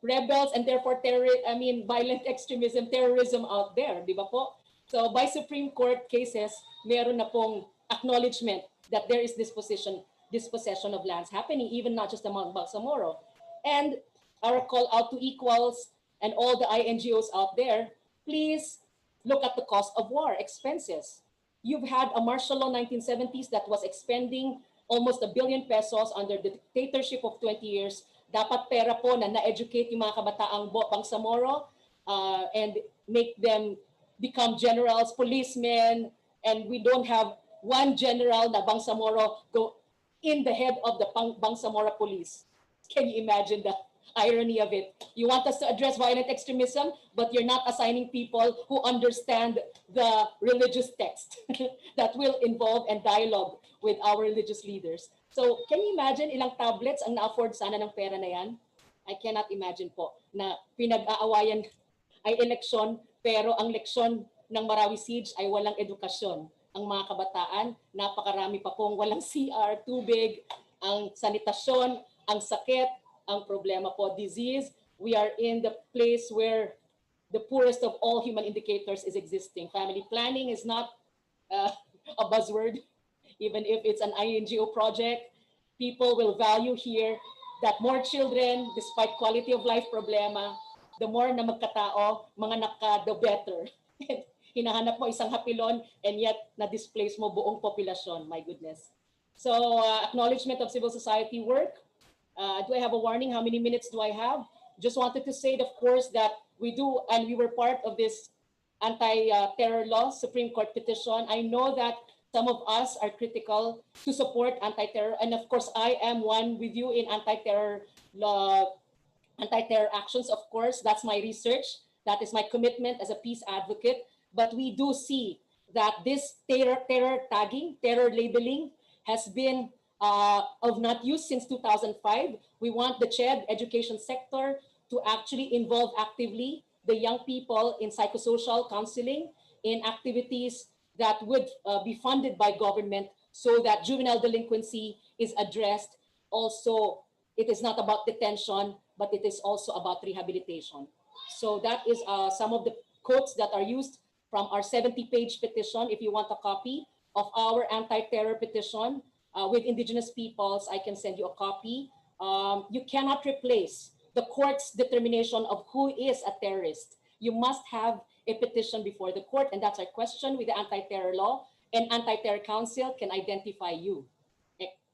rebels and therefore violent extremism, terrorism out there, di ba po? So by Supreme Court cases, meron na pong acknowledgement that there is dispossession of lands happening, even not just among Bangsamoro. And our call out to equals and all the INGOs out there, please look at the cost of war, expenses. You've had a martial law 1970s that was expending almost 1 billion pesos under the dictatorship of 20 years. Dapat pera po na na-educate yung mga kabataang Bangsamoro and make them become generals, policemen, and we don't have one general na Bangsamoro go in the head of the Bangsamoro police. Can you imagine the irony of it? You want us to address violent extremism, but you're not assigning people who understand the religious text that will involve and dialogue with our religious leaders. So can you imagine ilang tablets ang na-afford sana ng pera na yan? I cannot imagine po na pinag-aawayan ay eleksyon, pero ang leksyon ng Marawi Siege ay walang edukasyon. Ang mga kabataan, napakarami pa pong walang CR, tubig, ang sanitasyon, ang sakit, ang problema po, disease. We are in the place where the poorest of all human indicators is existing. Family planning is not a buzzword, even if it's an INGO project. People will value here that more children, despite quality of life problema, the more na magkatao, mga naka, the better. Hinahanap mo isang hapilon and yet na-displace mo buong populasyon. My goodness. So acknowledgement of civil society work. Do I have a warning? How many minutes do I have? Just wanted to say, of course, that we do, and we were part of this anti-terror law Supreme Court petition. I know that some of us are critical to support anti-terror, and of course, I am one with you in anti-terror law, anti-terror actions. Of course, that's my research. That is my commitment as a peace advocate. But we do see that this terror tagging, terror labeling has been of not use since 2005. We want the CHED education sector to actually involve actively the young people in psychosocial counseling, in activities that would be funded by government so that juvenile delinquency is addressed. Also, it is not about detention, but it is also about rehabilitation. So that is some of the quotes that are used from our 70-page petition. If you want a copy of our anti-terror petition with indigenous peoples, I can send you a copy. You cannot replace the court's determination of who is a terrorist. You must have a petition before the court, and that's our question with the anti-terror law. And anti-terror council can identify you,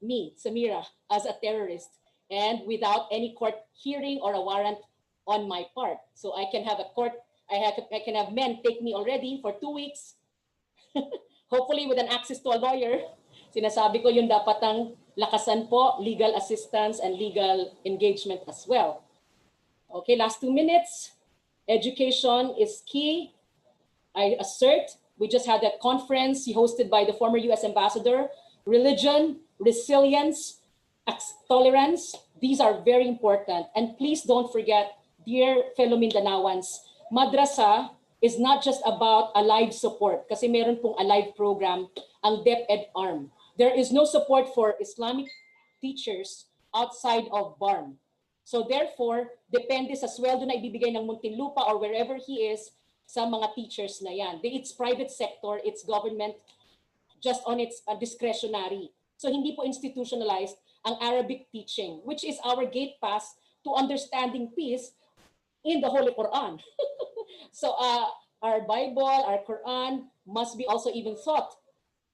me, Samira, as a terrorist, and without any court hearing or a warrant on my part. So I can have a court, I can have men take me already for 2 weeks, hopefully with an access to a lawyer. Sinasabi ko yung dapat ang lakasan po, legal assistance and legal engagement as well. Okay, last 2 minutes. Education is key. I assert, we just had a conference hosted by the former US ambassador. Religion, resilience, tolerance, these are very important. And please don't forget, dear fellow Mindanaoans, madrasa is not just about alive support, kasi meron pong alive program, ang DepEd arm. There is no support for Islamic teachers outside of BARM. So therefore, depende sa sweldo na ibibigay ng Muntinlupa or wherever he is sa mga teachers na yan. It's private sector, it's government, just on its discretionary. So hindi po institutionalized ang Arabic teaching, which is our gate pass to understanding peace in the Holy Quran. So our Bible, our Quran must be also even taught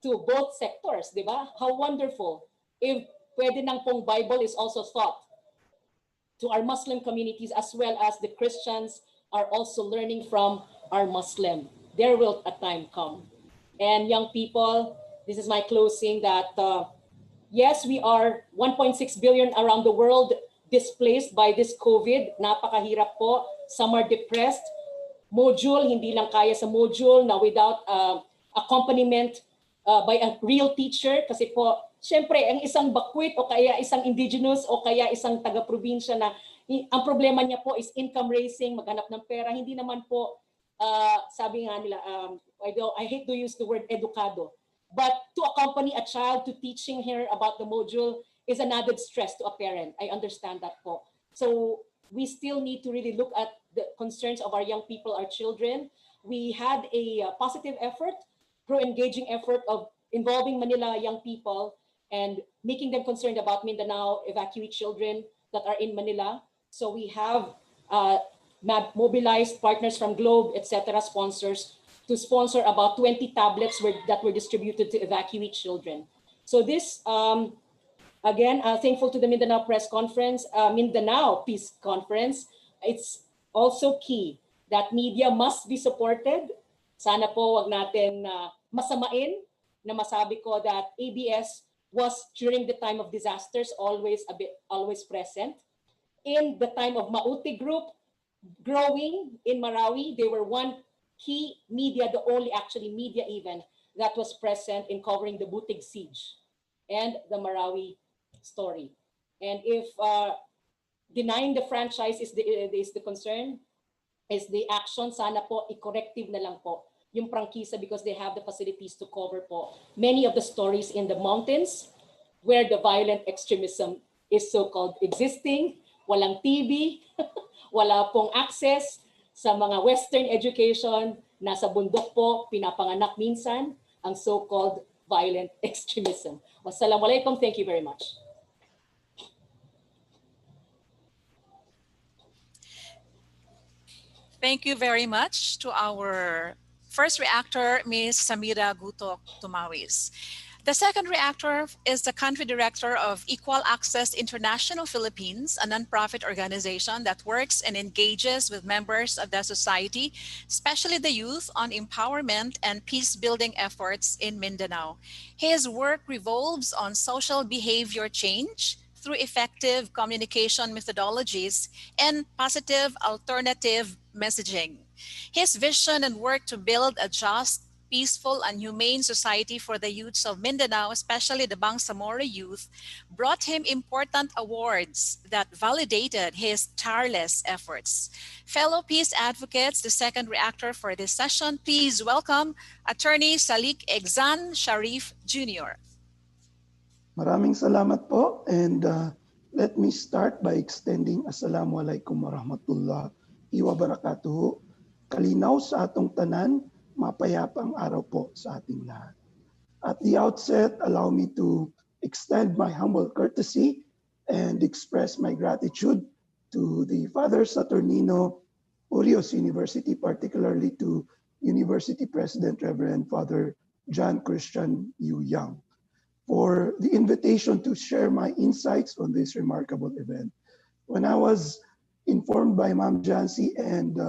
to both sectors, di ba? How wonderful if pwede nang pong Bible is also taught to our Muslim communities as well as the Christians are also learning from our Muslim. There will a time come. And young people, this is my closing, that yes, we are 1.6 billion around the world displaced by this COVID. Napakahirap po. Some are depressed. Module, hindi lang kaya sa module na without accompaniment by a real teacher. Kasi po, syempre, ang isang bakwit o kaya isang indigenous o kaya isang taga-probinsya na ang problema niya po is income raising, maghanap ng pera. Hindi naman po, sabi nga nila, I hate to use the word edukado. But to accompany a child to teaching her about the module is an added stress to a parent. I understand that po. So we still need to really look at the concerns of our young people, our children. We had a positive effort, pro-engaging effort of involving Manila young people and making them concerned about Mindanao evacuee children that are in Manila. So we have uh, mobilized partners from Globe, etc., sponsors to sponsor about 20 tablets that were distributed to evacuee children. So this, again, thankful to the Mindanao Press Conference, Mindanao Peace Conference. It's also key that media must be supported. Sana po wag natin masamain na masabi ko that ABS was during the time of disasters always present. In the time of Mauti Group growing in Marawi, they were one key media, the only actually media even that was present in covering the Butig siege and the Marawi story. And if denying the franchise is the concern, is the action, sana po i-corrective na lang po yung prangkisa because they have the facilities to cover po many of the stories in the mountains where the violent extremism is so-called existing, walang TV, wala pong access sa mga Western education, nasa bundok po, pinapanganak minsan, ang so-called violent extremism. Wassalamualaikum, thank you very much. Thank you very much to our first reactor, Ms. Samira Gutok Tumawis. The second reactor is the country director of Equal Access International Philippines, a nonprofit organization that works and engages with members of the society, especially the youth, on empowerment and peace-building efforts in Mindanao. His work revolves on social behavior change through effective communication methodologies and positive alternative messaging. His vision and work to build a just, peaceful, and humane society for the youths of Mindanao, especially the Bangsamoro youth, brought him important awards that validated his tireless efforts. Fellow peace advocates, the second reactor for this session, please welcome Attorney Salik Egzan Sharif Jr. Maraming salamat po, and let me start by extending Assalamualaikum warahmatullahi wabarakatuh. Kalinaw sa atong tanan, mapayapang araw po sa ating lahat. At the outset, allow me to extend my humble courtesy and express my gratitude to the Father Saturnino Urios University, particularly to University President Reverend Father John Christian Yu Yang, for the invitation to share my insights on this remarkable event. When I was informed by Ma'am Jancy and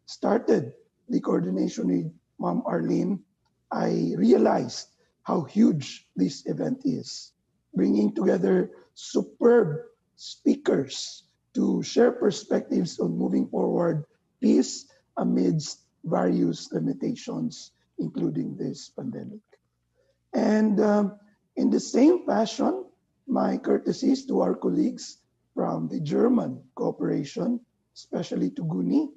started the coordination with Ma'am Arlene, I realized how huge this event is, bringing together superb speakers to share perspectives on moving forward peace amidst various limitations, including this pandemic. And in the same fashion, my courtesies to our colleagues from the German cooperation, especially to Guni,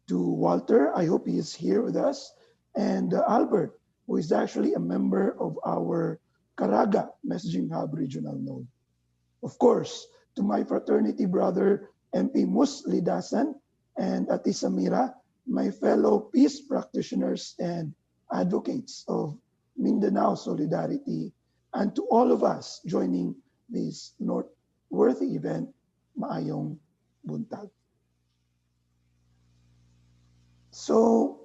to Walter, I hope he is here with us, and Albert, who is actually a member of our Caraga Messaging Hub regional node. Of course, to my fraternity brother, MP Mus Lidasan and Ati Samira, my fellow peace practitioners and advocates of Mindanao Solidarity, and to all of us joining this noteworthy event, maayong buntag. So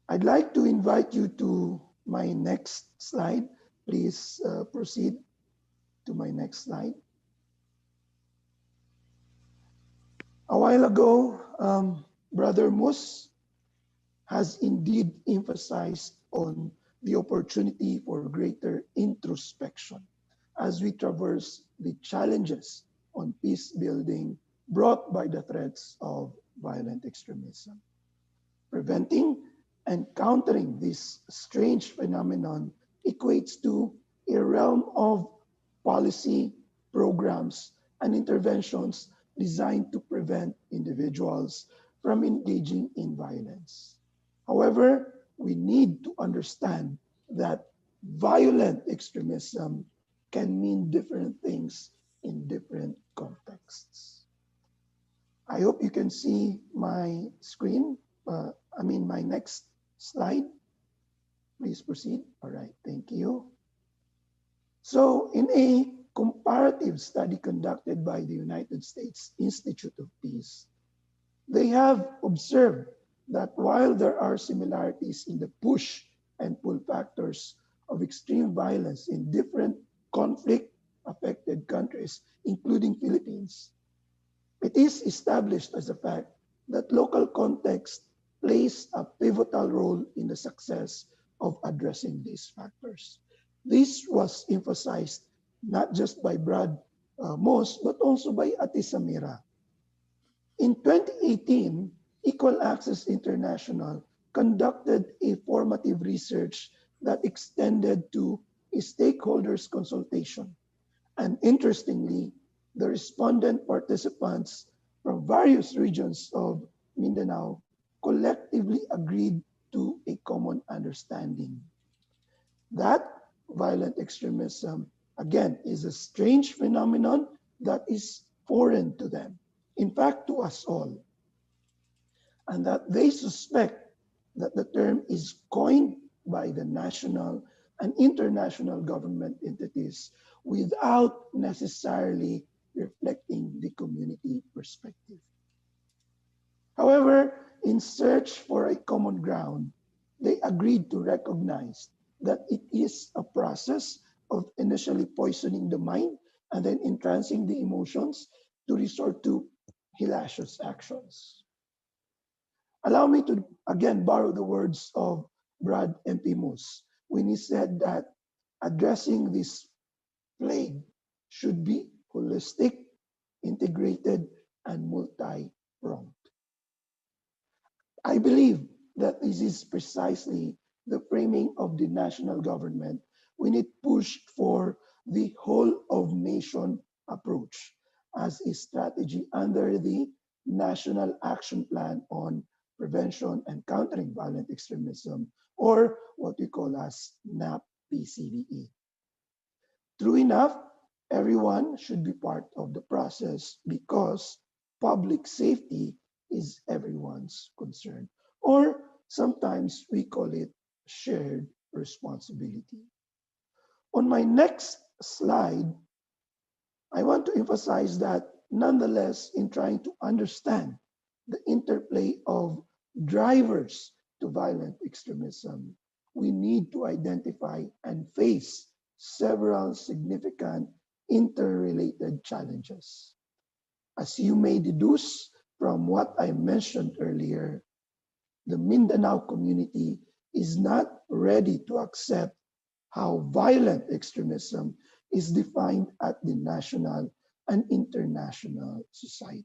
I'd like to invite you to my next slide. Please proceed to my next slide. A while ago, Brother Mus has indeed emphasized on the opportunity for greater introspection as we traverse the challenges on peace building brought by the threats of violent extremism. Preventing and countering this strange phenomenon equates to a realm of policy, programs, and interventions designed to prevent individuals from engaging in violence. However, we need to understand that violent extremism can mean different things in different contexts. I hope you can see my screen. My next slide. Please proceed. All right, thank you. So in a comparative study conducted by the United States Institute of Peace, they have observed that while there are similarities in the push and pull factors of extreme violence in different conflict-affected countries, including Philippines, it is established as a fact that local context plays a pivotal role in the success of addressing these factors. This was emphasized not just by Brad Moss, but also by Ate Samira. In 2018, Equal Access International conducted a formative research that extended to a stakeholders consultation. And interestingly, the respondent participants from various regions of Mindanao collectively agreed to a common understanding that violent extremism, again, is a strange phenomenon that is foreign to them, in fact, to us all, and that they suspect that the term is coined by the national and international government entities without necessarily reflecting the community perspective. However, in search for a common ground, they agreed to recognize that it is a process of initially poisoning the mind and then entrancing the emotions to resort to hellacious actions. Allow me to again borrow the words of Brad MP Moose when he said that addressing this plague should be holistic, integrated, and multi-pronged. I believe that this is precisely the framing of the national government when it pushed for the whole of nation approach as a strategy under the National Action Plan on Prevention and Countering Violent Extremism, or what we call as NAP-PCVE. True enough, everyone should be part of the process because public safety is everyone's concern, or sometimes we call it shared responsibility. On my next slide, I want to emphasize that nonetheless, in trying to understand the interplay of drivers to violent extremism, we need to identify and face several significant interrelated challenges. As you may deduce from what I mentioned earlier, the Mindanao community is not ready to accept how violent extremism is defined at the national and international society.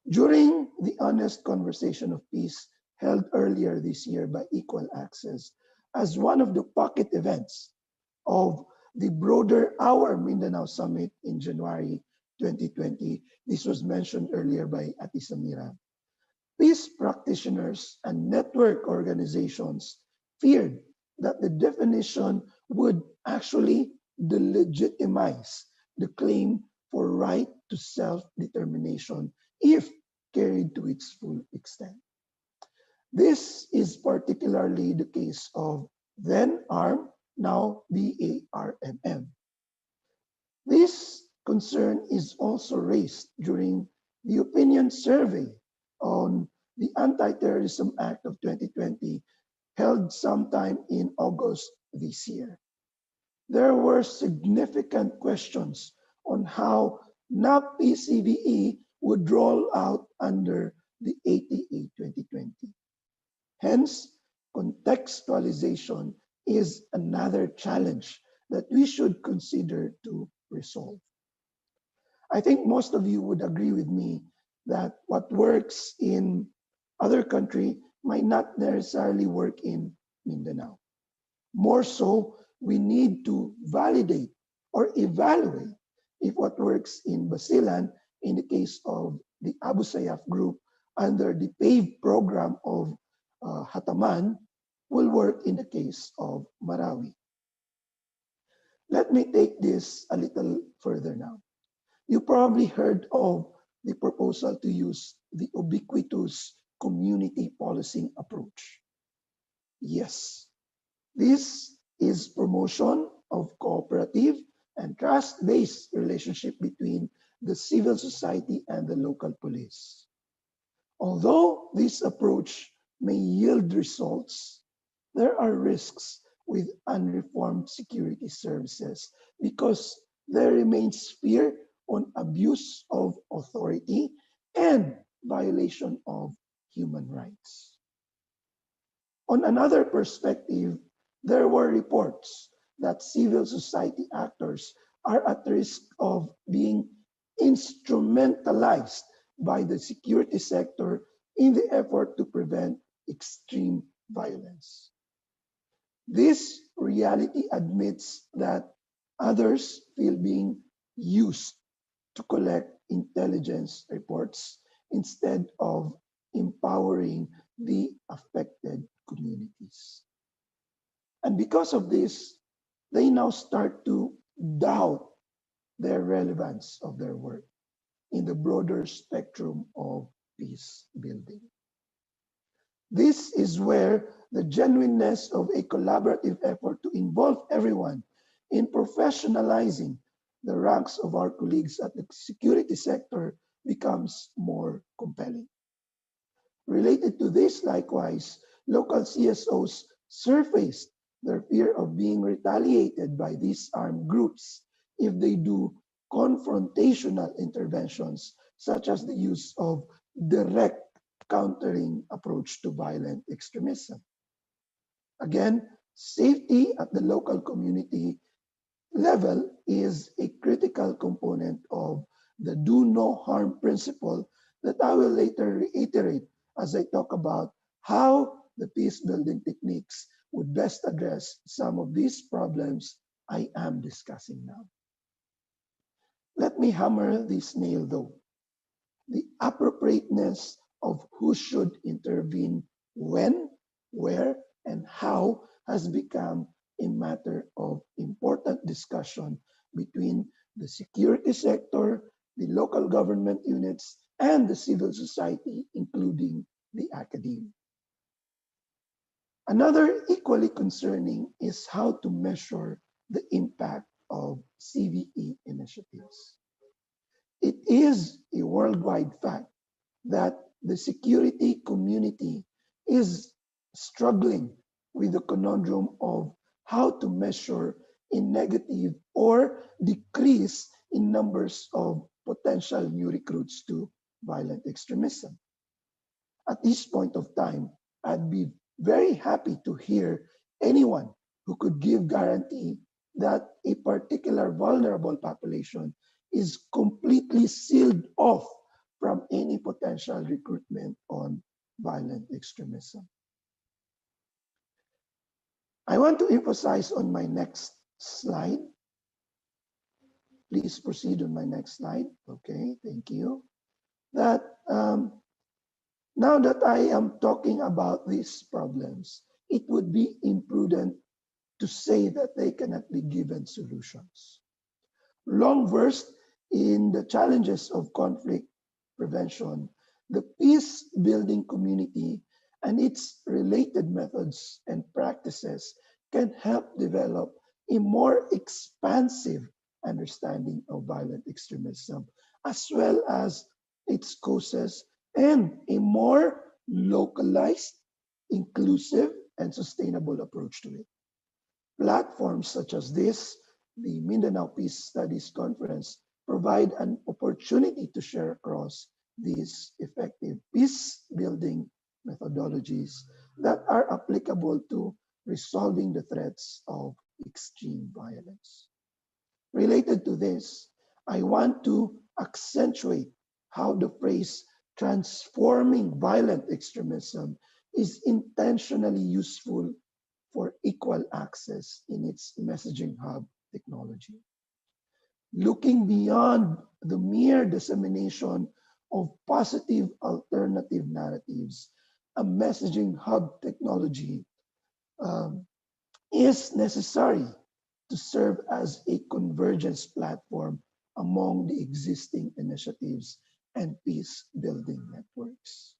During the Honest Conversation of Peace held earlier this year by Equal Access as one of the pocket events of the broader Our Mindanao Summit in January 2020, this was mentioned earlier by Ati Samira, peace practitioners and network organizations feared that the definition would actually delegitimize the claim for right to self-determination if carried to its full extent. This is particularly the case of then ARM, now BARMM. This concern is also raised during the opinion survey on the Anti-Terrorism Act of 2020 held sometime in August this year. There were significant questions on how NAP-PCVE would roll out under the ATA 2020. Hence, contextualization is another challenge that we should consider to resolve. I think most of you would agree with me that what works in other country might not necessarily work in Mindanao. More so, we need to validate or evaluate if what works in Basilan, in the case of the Abu Sayyaf group, under the PAVE program of Hataman, will work in the case of Marawi. Let me take this a little further now. You probably heard of the proposal to use the ubiquitous community policing approach. Yes, this is promotion of cooperative and trust-based relationship between the civil society and the local police. Although this approach may yield results, there are risks with unreformed security services because there remains fear on abuse of authority and violation of human rights. On another perspective, there were reports that civil society actors are at risk of being instrumentalized by the security sector in the effort to prevent extreme violence. This reality admits that others feel being used to collect intelligence reports instead of empowering the affected communities. And because of this, they now start to doubt their relevance of their work in the broader spectrum of peace building. This is where the genuineness of a collaborative effort to involve everyone in professionalizing the ranks of our colleagues at the security sector becomes more compelling. Related to this, likewise, local CSOs surfaced their fear of being retaliated by these armed groups if they do confrontational interventions, such as the use of direct countering approach to violent extremism. Again, safety at the local community level is a critical component of the do no harm principle that I will later reiterate as I talk about how the peace building techniques would best address some of these problems I am discussing now. Let me hammer this nail though. The appropriateness of who should intervene when, where, and how has become a matter of important discussion between the security sector, the local government units, and the civil society, including the academia. Another equally concerning is how to measure the impact of CVE initiatives. It is a worldwide fact that the security community is struggling with the conundrum of how to measure a negative or decrease in numbers of potential new recruits to violent extremism. At this point of time, I'd be very happy to hear anyone who could give guarantee that a particular vulnerable population is completely sealed off from any potential recruitment on violent extremism. I want to emphasize on my next slide. Please proceed on my next slide. Okay, thank you. That now that I am talking about these problems, it would be imprudent to say that they cannot be given solutions. Long versed in the challenges of conflict prevention, the peace building community and its related methods and practices can help develop a more expansive understanding of violent extremism, as well as its causes, and a more localized, inclusive, and sustainable approach to it. Platforms such as this, the Mindanao Peace Studies Conference, provide an opportunity to share across these effective peace-building methodologies that are applicable to resolving the threats of extreme violence. Related to this, I want to accentuate how the phrase transforming violent extremism is intentionally useful for equal access in its messaging hub technology. Looking beyond the mere dissemination of positive alternative narratives, a messaging hub technology um, is necessary to serve as a convergence platform among the existing initiatives and peace building networks.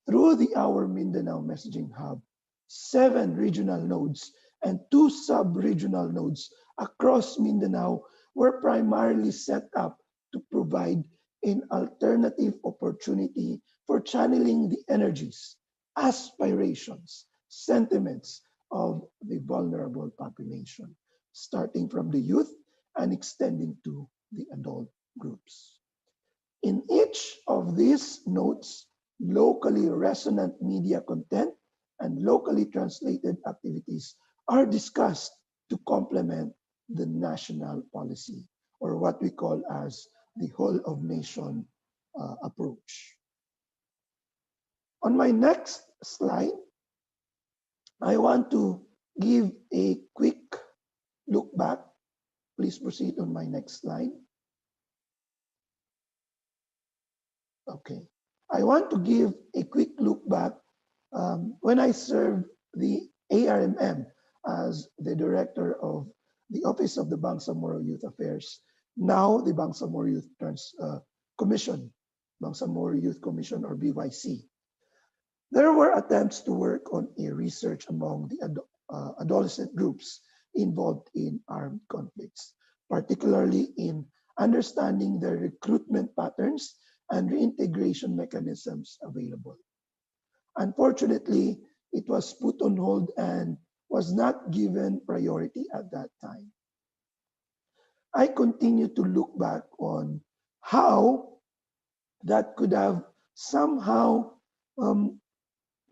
Through the Our Mindanao Messaging Hub, 7 regional nodes and 2 sub-regional nodes across Mindanao were primarily set up to provide an alternative opportunity for channeling the energies, aspirations, sentiments of the vulnerable population, starting from the youth and extending to the adult groups. In each of these notes, locally resonant media content and locally translated activities are discussed to complement the national policy, or what we call as the whole of nation approach. On my next slide, I want to give a quick look back. Please proceed on my next slide. Okay. I want to give a quick look back when I served the ARMM as the director of the Office of the Bangsamoro Youth Affairs, now the Bangsamoro Youth Commission, Bangsamoro Youth Commission or BYC. There were attempts to work on a research among the adolescent groups involved in armed conflicts, particularly in understanding their recruitment patterns and reintegration mechanisms available. Unfortunately, it was put on hold and was not given priority at that time. I continue to look back on how that could have somehow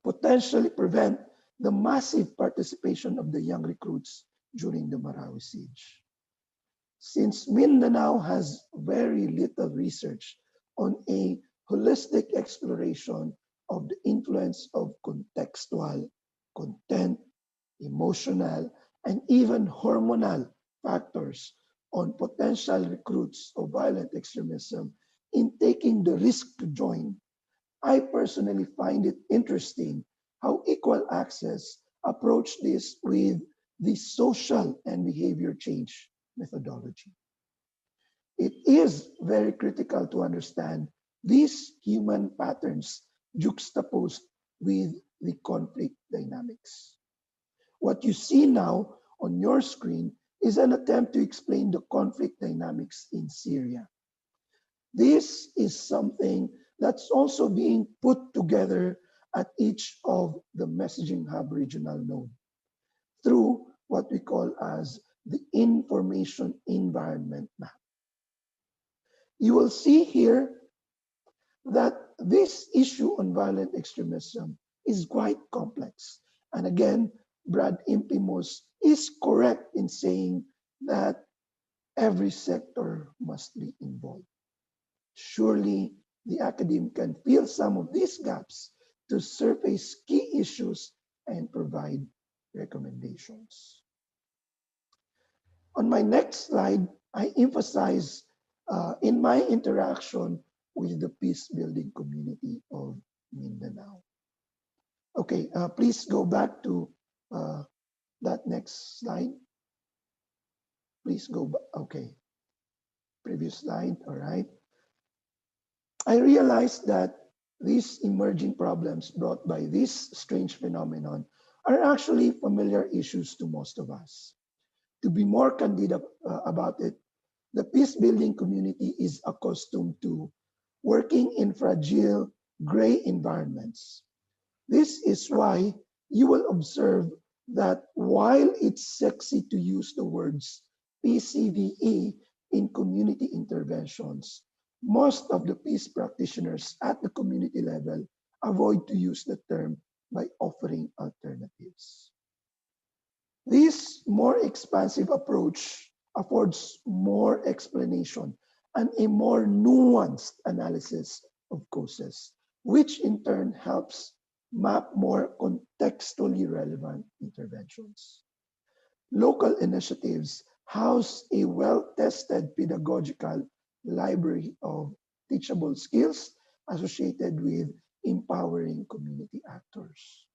potentially prevent the massive participation of the young recruits during the Marawi siege. Since Mindanao has very little research on a holistic exploration of the influence of contextual, content, emotional, and even hormonal factors on potential recruits of violent extremism in taking the risk to join, I personally find it interesting how Equal Access approached this with the social and behavior change methodology. It is very critical to understand these human patterns juxtaposed with the conflict dynamics. What you see now on your screen is an attempt to explain the conflict dynamics in Syria. This is something that's also being put together at each of the Messaging Hub regional node through what we call as the information environment map. You will see here that this issue on violent extremism is quite complex. And again, Brad Impimos is correct in saying that every sector must be involved. Surely the academe can fill some of these gaps to surface key issues and provide recommendations. On my next slide, I emphasize in my interaction with the peace building community of Mindanao. Okay, please go back to that next slide. Please go back. Okay, previous slide. All right. I realized that these emerging problems brought by this strange phenomenon are actually familiar issues to most of us. To be more candid about it, the peace building community is accustomed to working in fragile gray environments. This is why you will observe that while it's sexy to use the words PCVE in community interventions, most of the peace practitioners at the community level avoid to use the term by offering alternatives. This more expansive approach affords more explanation and a more nuanced analysis of causes, which in turn helps map more contextually relevant interventions. Local initiatives house a well-tested pedagogical library of teachable skills associated with empowering community actors.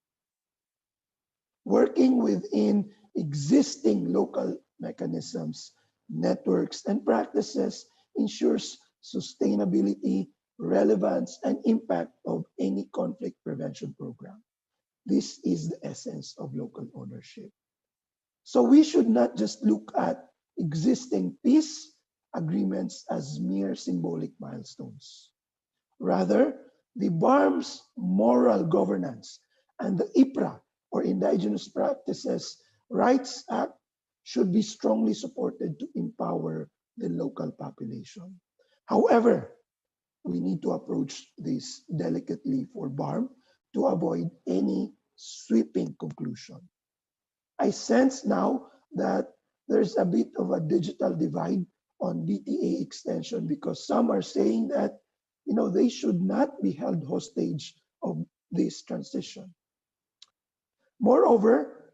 Working within existing local mechanisms, networks, and practices ensures sustainability, relevance, and impact of any conflict prevention program. This is the essence of local ownership. So we should not just look at existing peace agreements as mere symbolic milestones. Rather, the BARM's moral governance and the IPRA, or Indigenous Practices Rights Act, should be strongly supported to empower the local population. However, we need to approach this delicately for BARM to avoid any sweeping conclusion. I sense now that there's a bit of a digital divide on BTA extension because some are saying that they should not be held hostage of this transition. Moreover,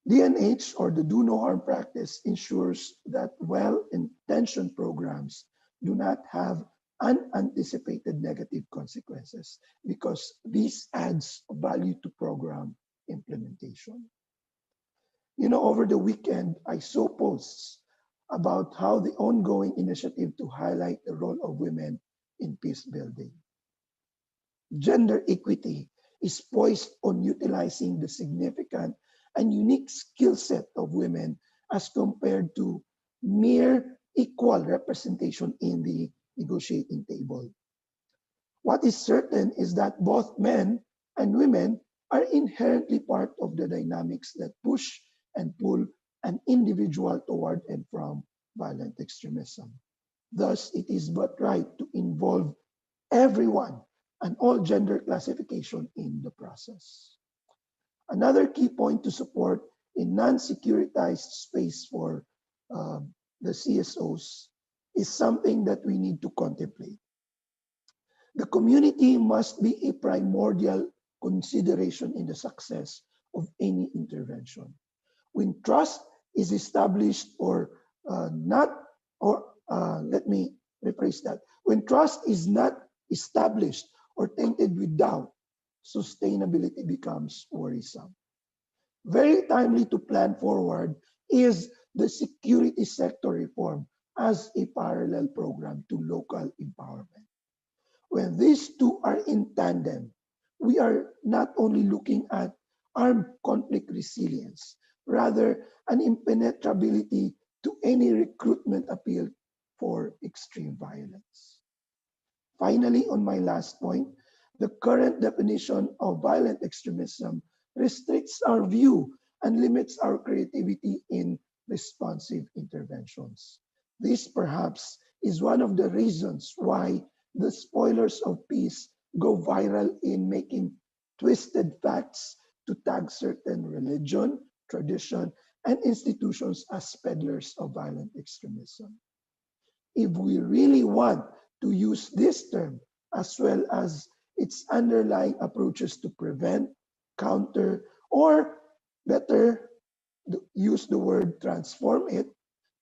DNH, or the Do No Harm practice, ensures that well-intentioned programs do not have unanticipated negative consequences because this adds value to program implementation. Over the weekend, I saw posts about how the ongoing initiative to highlight the role of women in peace building. Gender equity is poised on utilizing the significant and unique skill set of women as compared to mere equal representation in the negotiating table. What is certain is that both men and women are inherently part of the dynamics that push and pull an individual toward and from violent extremism. Thus, it is but right to involve everyone and all gender classification in the process. Another key point to support a non-securitized space for the CSOs is something that we need to contemplate. The community must be a primordial consideration in the success of any intervention. When trust is established let me rephrase that. When trust is not established or tainted with doubt, sustainability becomes worrisome. Very timely to plan forward is the security sector reform as a parallel program to local empowerment. When these two are in tandem, we are not only looking at armed conflict resilience, rather an impenetrability to any recruitment appeal for extreme violence. Finally, on my last point, the current definition of violent extremism restricts our view and limits our creativity in responsive interventions. This perhaps is one of the reasons why the spoilers of peace go viral in making twisted facts to tag certain religion, tradition, and institutions as peddlers of violent extremism. If we really want to use this term as well as its underlying approaches to prevent, counter, or better use the word transform it,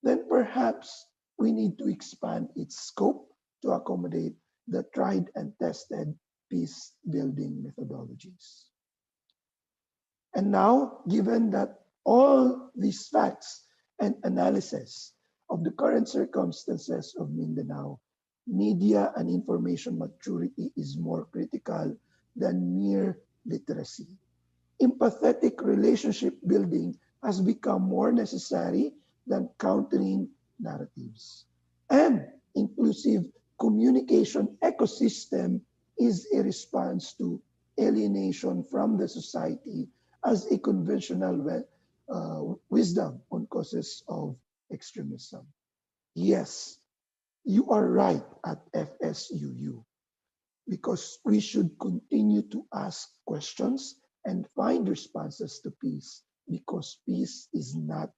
then perhaps we need to expand its scope to accommodate the tried and tested peace building methodologies. And now, given that all these facts and analysis of the current circumstances of Mindanao, media and information maturity is more critical than mere literacy. Empathetic relationship building has become more necessary than countering narratives. And inclusive communication ecosystem is a response to alienation from the society as a conventional wisdom on causes of extremism. Yes, you are right at FSUU because we should continue to ask questions and find responses to peace because peace is not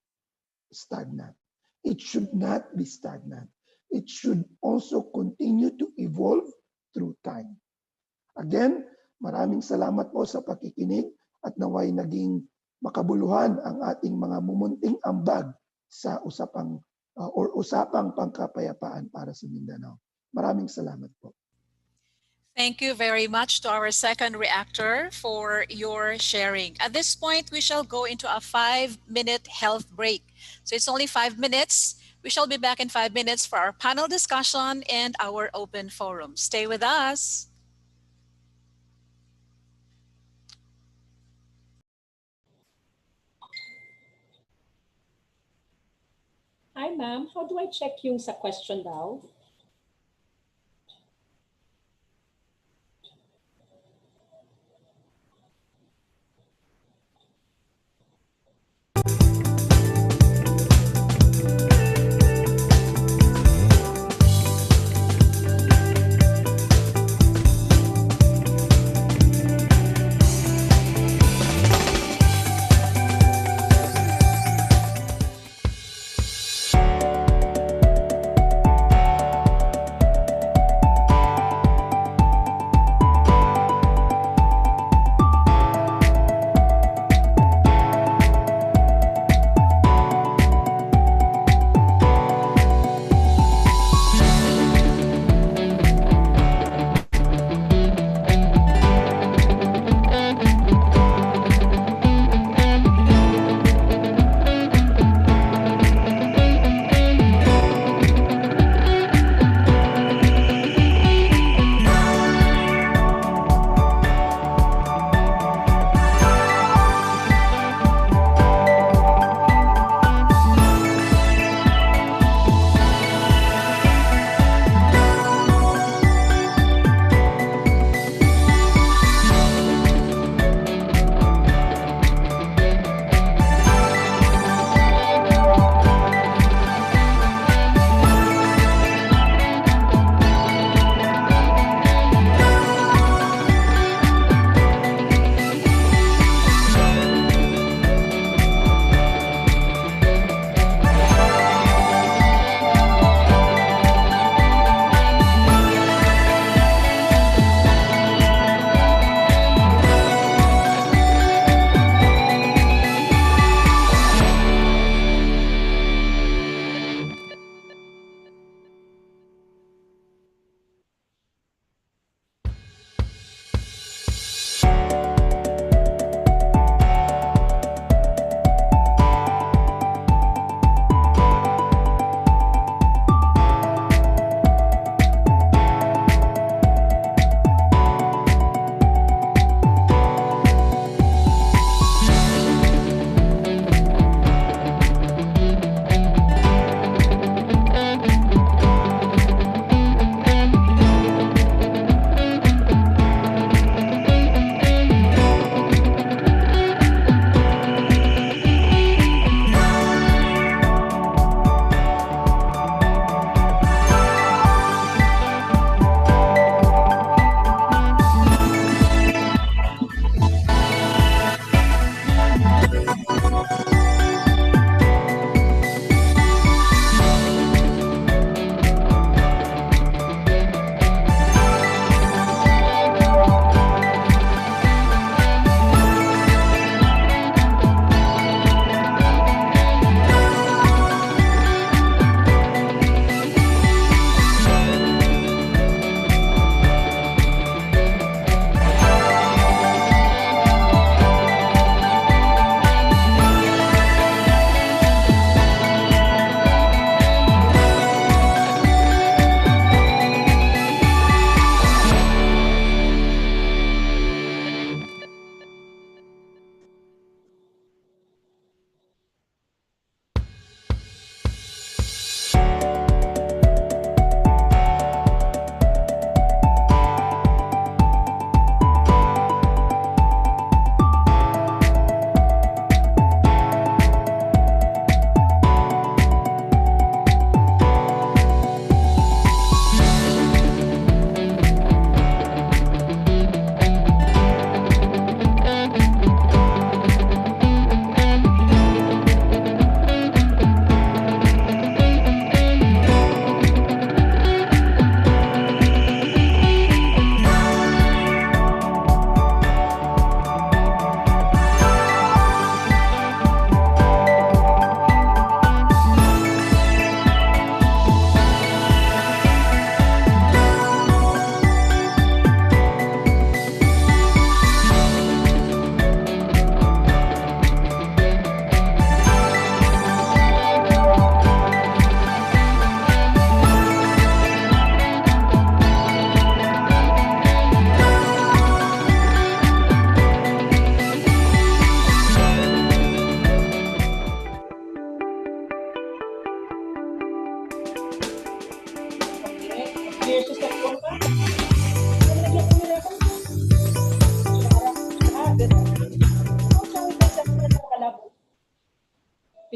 stagnant. It should not be stagnant. It should also continue to evolve through time. Again, maraming salamat po sa pakikinig at naway naging makabuluhan ang ating mga mumunting ambag sa usapang pangkapayapaan para sa Mindanao. Maraming salamat po. Thank you very much to our second reactor for your sharing. At this point, we shall go into a 5-minute health break. So it's only 5 minutes. We shall be back in 5 minutes for our panel discussion and our open forum. Stay with us. Hi ma'am, how do I check yung sa question daw?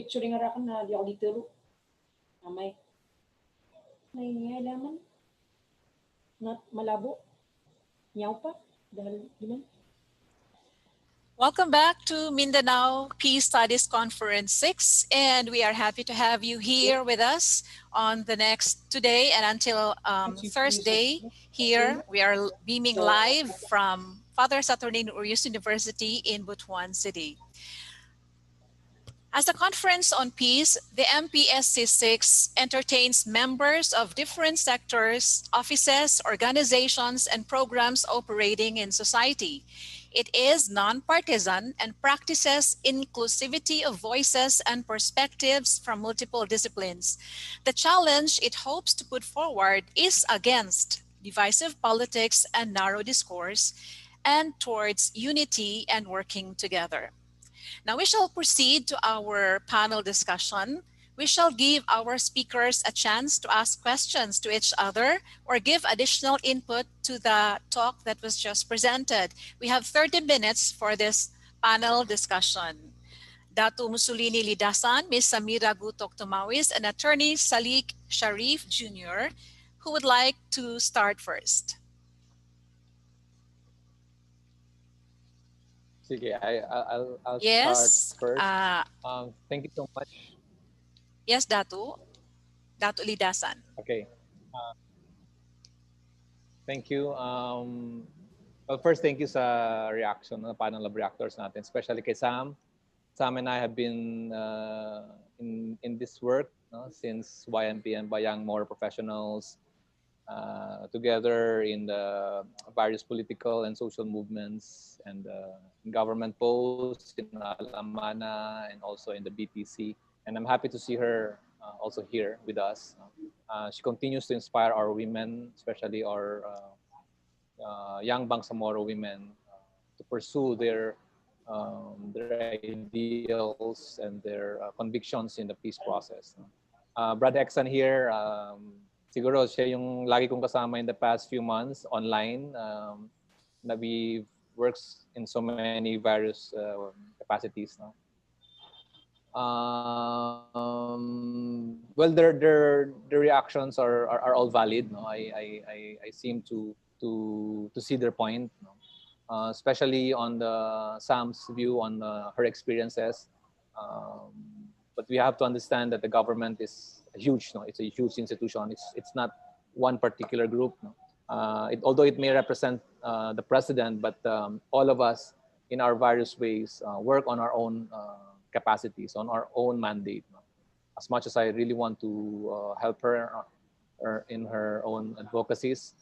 picture nga ra ka na, di ako dito. May laman. Not malabo. Nyaw pa. Dahil, di man. Welcome back to Mindanao Peace Studies Conference 6, and we are happy to have you here with us on the next today and until Thursday. Here we are beaming live from Father Saturnine Urius University in Butuan City. As the Conference on Peace, the MPSC6 entertains members of different sectors, offices, organizations, and programs operating in society. It is nonpartisan and practices inclusivity of voices and perspectives from multiple disciplines. The challenge it hopes to put forward is against divisive politics and narrow discourse, and towards unity and working together. Now we shall proceed to our panel discussion. We shall give our speakers a chance to ask questions to each other or give additional input to the talk that was just presented. We have 30 minutes for this panel discussion. Datu Mussolini Lidasan, Ms. Samira Gutok Tumawis, and Attorney Salik Sharif Jr., who would like to start first. Sige, I'll Yes. start first. Thank you so much. Yes, Datu. Datu Lidasan. Okay. Thank you. Well, first, thank you sa reaction ng panel of reactors natin, especially kay Sam. Sam and I have been in this work since YMP and Bayang More Professionals together in the various political and social movements and in government posts in Alamana and also in the BTC. And I'm happy to see her also here with us. She continues to inspire our women, especially our young Bangsamoro women, to pursue their ideals and their convictions in the peace process. Brad Exxon here, siguro siya yung lagi kong kasama in the past few months online. Na we works in so many various capacities. No? Well, their reactions are all valid. No, I seem to see their point. No? Especially on the Sam's view on her experiences. But we have to understand that the government is huge. No, it's a huge institution. It's not one particular group. No? Although it may represent the president, but all of us in our various ways work on our own capacities, on our own mandate. No? As much as I really want to help her in her own advocacies,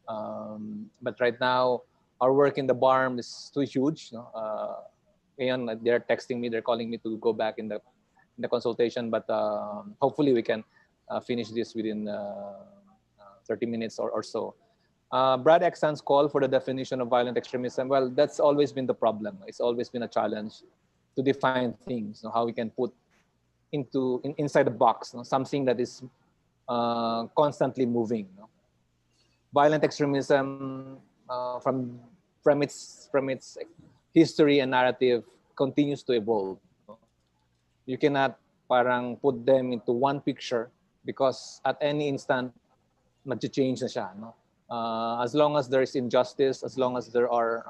but right now our work in the BARM is too huge. No? They're texting me, they're calling me to go back in the consultation, but hopefully we can finish this within 30 minutes or so. Brad Exxon's call for the definition of violent extremism, well, that's always been the problem. It's always been a challenge to define things, how we can put inside the box, something that is constantly moving. Violent extremism from its history and narrative continues to evolve. You cannot parang put them into one picture because at any instant mag-change na siya. No? As long as there is injustice, as long as there are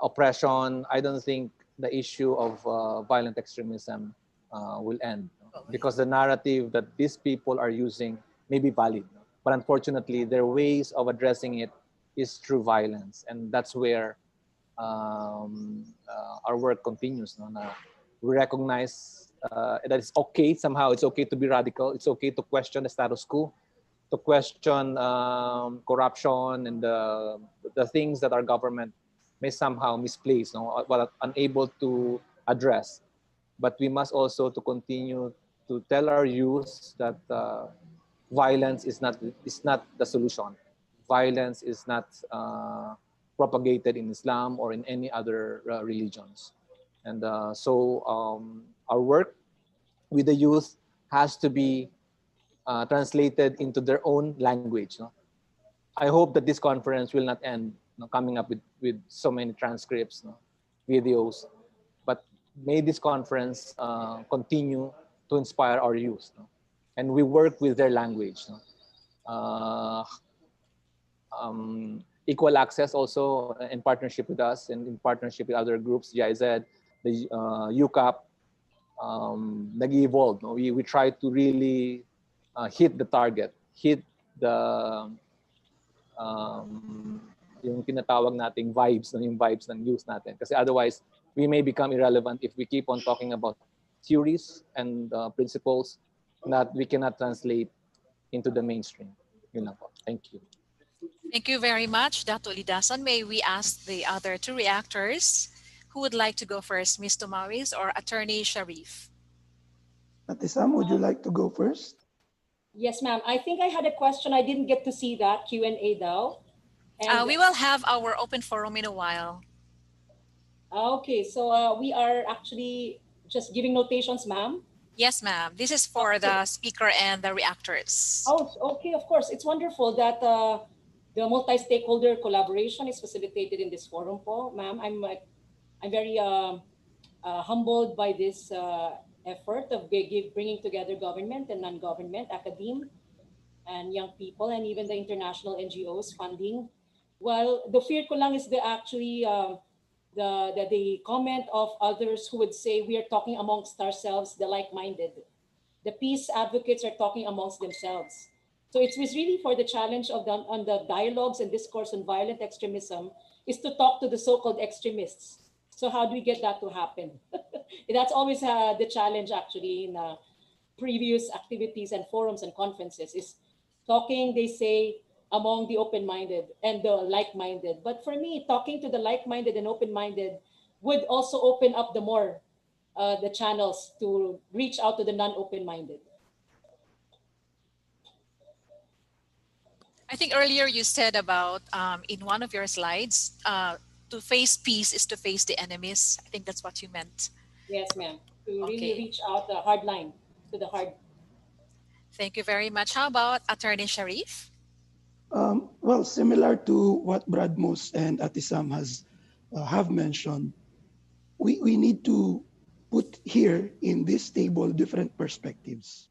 oppression, I don't think the issue of violent extremism will end. No? Because the narrative that these people are using may be valid. No? But unfortunately, their ways of addressing it is through violence. And that's where our work continues. No? Now, we recognize that it's okay, somehow it's okay to be radical. It's okay to question the status quo, to question corruption and the things that our government may somehow misplace, while unable to address. But we must also to continue to tell our youth that violence is not the solution. Violence is not propagated in Islam or in any other religions. And so our work with the youth has to be translated into their own language. No? I hope that this conference will not end coming up with so many transcripts, videos, but may this conference continue to inspire our youth. No? And we work with their language. No? Equal Access also in partnership with us and in partnership with other groups, GIZ, the UCAP, nag-evolve. No? We try to really hit the target, hit the yung tinatawag nating vibes, no? Yung vibes ng youth natin. Kasi otherwise, we may become irrelevant if we keep on talking about theories and principles that we cannot translate into the mainstream. Yun lang po. Thank you. Thank you very much, Dato Lidasan. May we ask the other two reactors who would like to go first, Ms. Tumaris or Attorney Sharif? Ate Sam, would you like to go first? Yes, ma'am. I think I had a question. I didn't get to see that Q&A though. And, We will have our open forum in a while. okay, so we are actually just giving notations, ma'am. Yes, ma'am. This is for the speaker and the reactors. Oh, okay, of course. It's wonderful that the multi-stakeholder collaboration is facilitated in this forum po, ma'am. I'm very humbled by this effort of bringing together government and non-government, academe, and young people, and even the international NGOs funding. Well, the fear ko lang is the comment of others who would say we are talking amongst ourselves, the like-minded. The peace advocates are talking amongst themselves. So it was really for the challenge of on the dialogues and discourse on violent extremism is to talk to the so-called extremists. So how do we get that to happen? That's always the challenge actually in previous activities and forums and conferences is talking, they say, among the open-minded and the like-minded. But for me, talking to the like-minded and open-minded would also open up the channels to reach out to the non-open-minded. I think earlier you said about in one of your slides, to face peace is to face the enemies. I think that's what you meant. Yes, ma'am. To really reach out the hard line to the hard. Thank you very much. How about Attorney Sharif? Well, similar to what Brad Moose and Ate Sam have mentioned, we need to put here in this table different perspectives.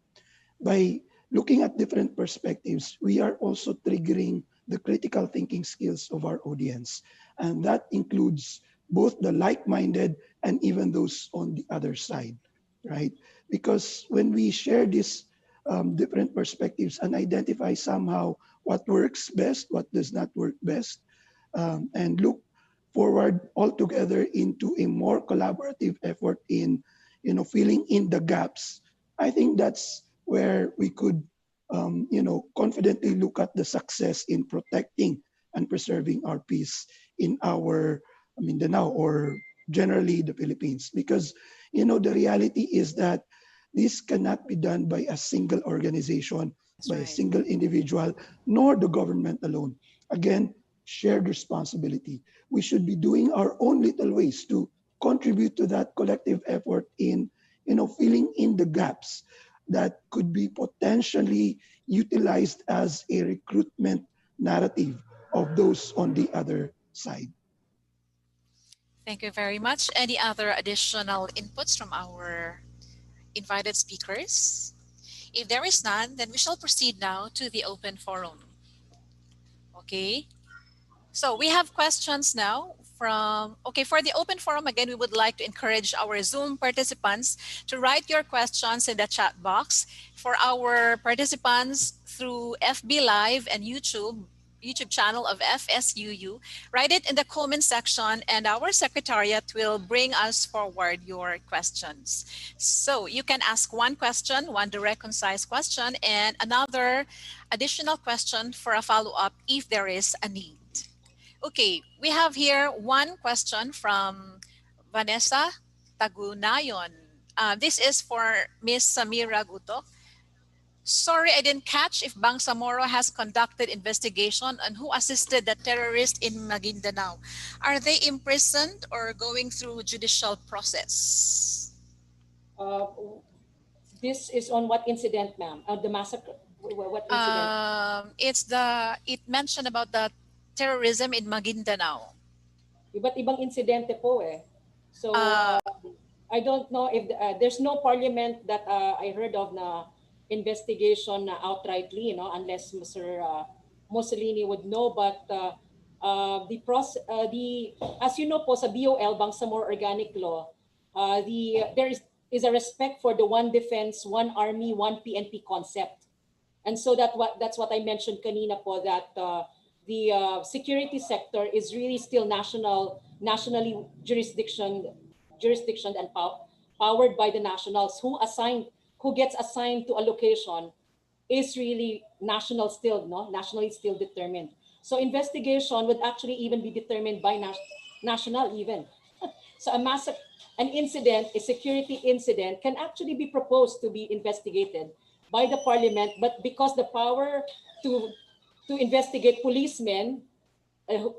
By looking at different perspectives, we are also triggering the critical thinking skills of our audience. And that includes both the like-minded and even those on the other side, right? Because when we share these different perspectives and identify somehow what works best, what does not work best, and look forward all together into a more collaborative effort in, filling in the gaps, I think that's where we could, confidently look at the success in protecting and preserving our peace in our Mindanao or generally the Philippines. Because, the reality is that this cannot be done by a single organization, by a single individual, nor the government alone. Again, shared responsibility. We should be doing our own little ways to contribute to that collective effort in, filling in the gaps that could be potentially utilized as a recruitment narrative of those on the other side. Thank you very much. Any other additional inputs from our invited speakers? If there is none, then we shall proceed now to the open forum. Okay. So we have questions now for the open forum, again, we would like to encourage our Zoom participants to write your questions in the chat box. For our participants through FB Live and YouTube channel of FSUU, write it in the comment section and our secretariat will bring us forward your questions. So you can ask one question, one direct, concise question, and another additional question for a follow-up if there is a need. Okay, we have here one question from Vanessa Tagunayon. This is for Ms. Samira Gutok. Sorry, I didn't catch if Bangsamoro has conducted investigation on who assisted the terrorist in Maguindanao. Are they imprisoned or going through judicial process? This is on what incident, ma'am? The massacre? What incident? It mentioned about the terrorism in Maguindanao. Iba't ibang insidente po eh. So, I don't know if there's no parliament that I heard of na investigation na outrightly, unless Mr. Mussolini would know. But as you know po sa BOL, Bangsamoro Organic Law, there is a respect for the one defense, one army, one PNP concept. And so that's what I mentioned kanina po, that the security sector is really still nationally jurisdiction and powered by the nationals. Who gets assigned to a location is really national still, no? Nationally still determined. So investigation would actually even be determined by national even. So an incident, a security incident, can actually be proposed to be investigated by the parliament, but because the power to investigate policemen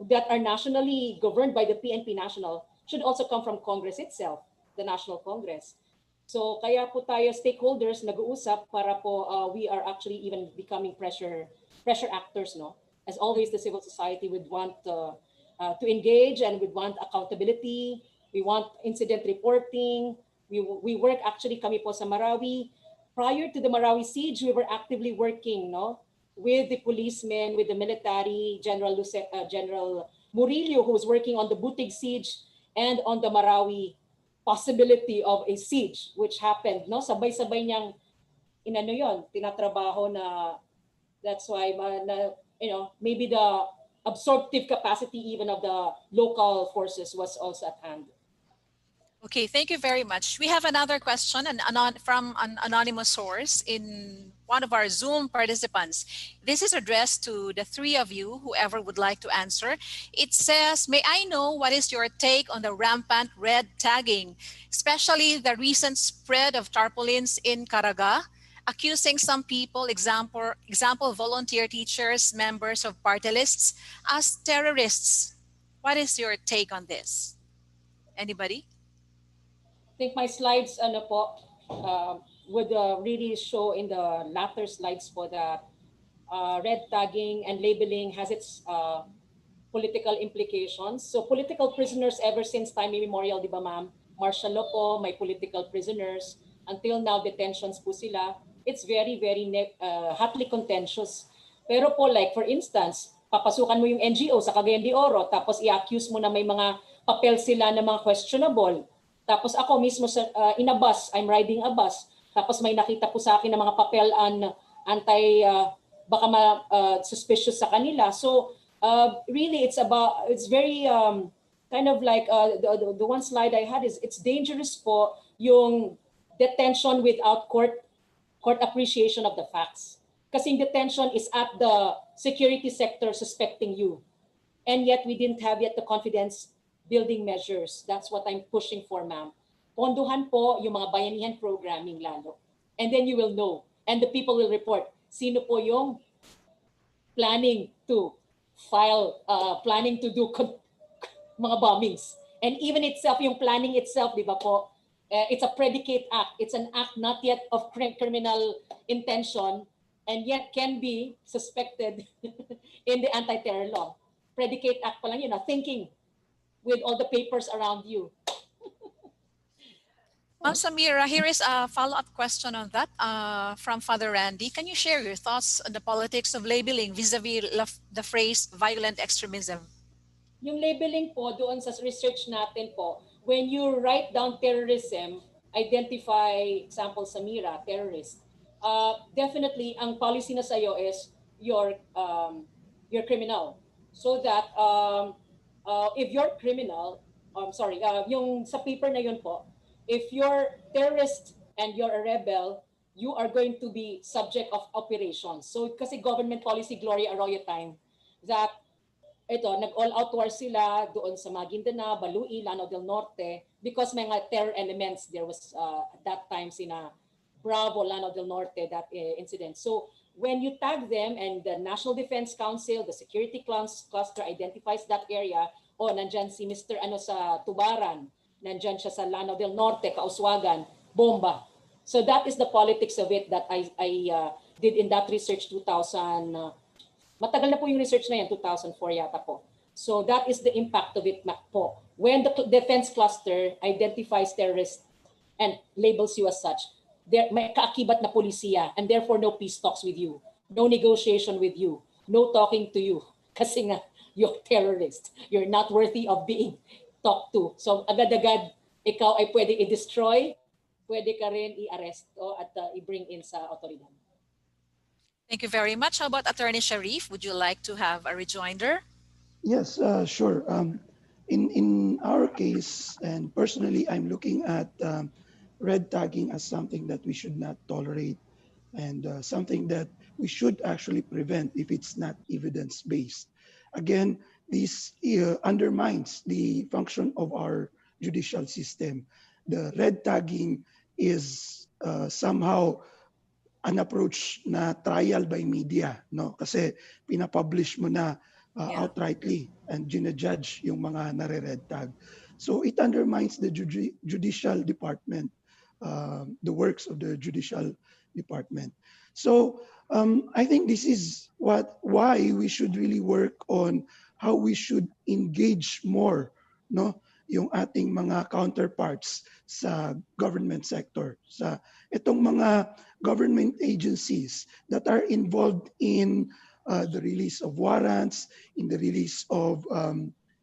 that are nationally governed by the PNP national should also come from Congress itself, the National Congress. So kaya po tayo stakeholders nag-uusap para po we are actually even becoming pressure actors, no? As always, the civil society would want to engage and would want accountability. We want incident reporting. We work actually kami po sa Marawi. Prior to the Marawi siege, we were actively working, no, with the policemen, with the military, General Murillo, who was working on the Butig siege and on the Marawi possibility of a siege, which happened, no? Sabay-sabay niyang inano yon, tinatrabaho na. That's why maybe the absorptive capacity even of the local forces was also at hand. Okay, thank you very much. We have another question from an anonymous source in one of our Zoom participants. This is addressed to the three of you, whoever would like to answer. It says, may I know what is your take on the rampant red tagging, especially the recent spread of tarpaulins in Caraga, accusing some people, example volunteer teachers, members of party lists, as terrorists. What is your take on this? Anybody? I think my slides would really show in the latter slides po that red tagging and labeling has its political implications. So political prisoners ever since time immemorial, di ba ma'am? Martial law po, may political prisoners. Until now, detentions po sila. It's very, very hotly contentious. Pero po like for instance, papasukan mo yung NGO sa Cagayan de Oro tapos i-accuse mo na may mga papel sila na mga questionable. Tapos ako mismo in a bus, I'm riding a bus. Tapos may nakita po sa akin na mga papel baka suspicious sa kanila. So really it's very kind of like the one slide I had is it's dangerous po yung detention without court appreciation of the facts. Kasi detention is at the security sector suspecting you. And yet we didn't have yet the confidence building measures. That's what I'm pushing for, ma'am. Ponduhan po yung mga bayanihan programming lalo. And then you will know. And the people will report. Sino po yung planning to do mga bombings. And even itself, yung planning itself, di ba po, it's a predicate act. It's an act not yet of criminal intention and yet can be suspected in the anti-terror law. Predicate act pa lang yun, thinking with all the papers around you. Ma'am Samira, here is a follow-up question on that from Father Randy. Can you share your thoughts on the politics of labeling vis-a-vis the phrase violent extremism? Yung labeling po, doon sa research natin po, when you write down terrorism, identify, example, Samira, terrorist, definitely ang policy na sa'yo is you're criminal. So that if you're criminal, yung sa paper na yun po, if you're terrorist and you're a rebel, you are going to be subject of operations. So kasi government policy, Gloria Arroyo time, that nag-all-out war sila doon sa Maguindanao, Balui, Lanao del Norte, because may mga terror elements. There was at that time sina Bravo, Lanao del Norte, that incident. So when you tag them and the National Defense Council, the security cluster identifies that area, nandyan si Mr. sa Tubaran, nandyan siya sa Lanao del Norte, Kauswagan, bomba. So that is the politics of it that I did in that research 2000. Matagal na po yung research na yan, 2004 yata po. So that is the impact of it po. When the defense cluster identifies terrorist and labels you as such, there may kaakibat na polisiya, and therefore no peace talks with you, no negotiation with you, no talking to you. Kasi nga, you're terrorist. You're not worthy of being talked to. So agad-agad, ikaw ay pwede i-destroy, pwede ka rin i-arrest at i-bring in sa otoridad. Thank you very much. How about Attorney Sharif? Would you like to have a rejoinder? Yes, sure. In our case, and personally, I'm looking at red tagging as something that we should not tolerate, and something that we should actually prevent if it's not evidence-based. Again, this undermines the function of our judicial system. The red tagging is somehow an approach na trial by media, no? Kasi pinapublish mo na outrightly and ginajudge yung mga nare-red tag. So it undermines the judicial department, the works of the judicial department. So I think this is why we should really work on how we should engage more, no, yung ating mga counterparts sa government sector, sa itong mga government agencies that are involved in the release of warrants, in the release of,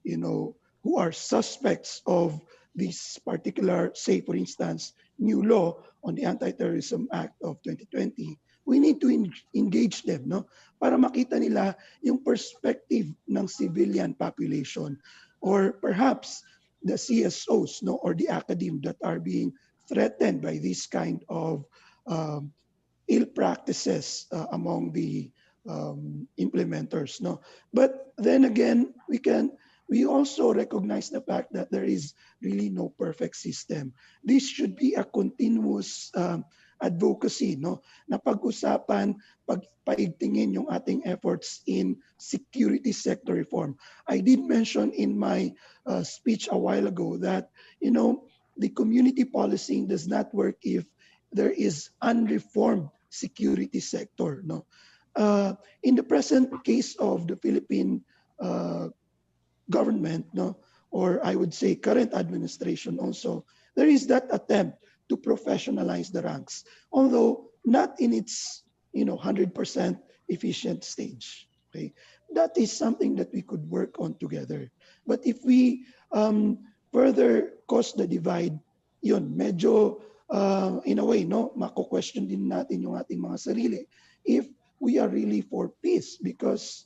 who are suspects of this particular, say, for instance, new law on the Anti-Terrorism Act of 2020. We need to engage them, no? Para makita nila yung perspective ng civilian population, or perhaps the CSOs, no, or the academe that are being threatened by this kind of ill practices among the implementers, no. But then again, we also recognize the fact that there is really no perfect system. This should be a continuous advocacy, no, na pag-usapan, pagpaigtingin yung ating efforts in security sector reform. I did mention in my speech a while ago that, the community policing does not work if there is unreformed security sector, no. In the present case of the Philippine government, no, or I would say current administration also, there is that attempt to professionalize the ranks, although not in its 100% efficient stage. Okay, that is something that we could work on together. But if we further cause the divide, yun medyo in a way, no, mako-question din natin yung ating mga sarili if we are really for peace, because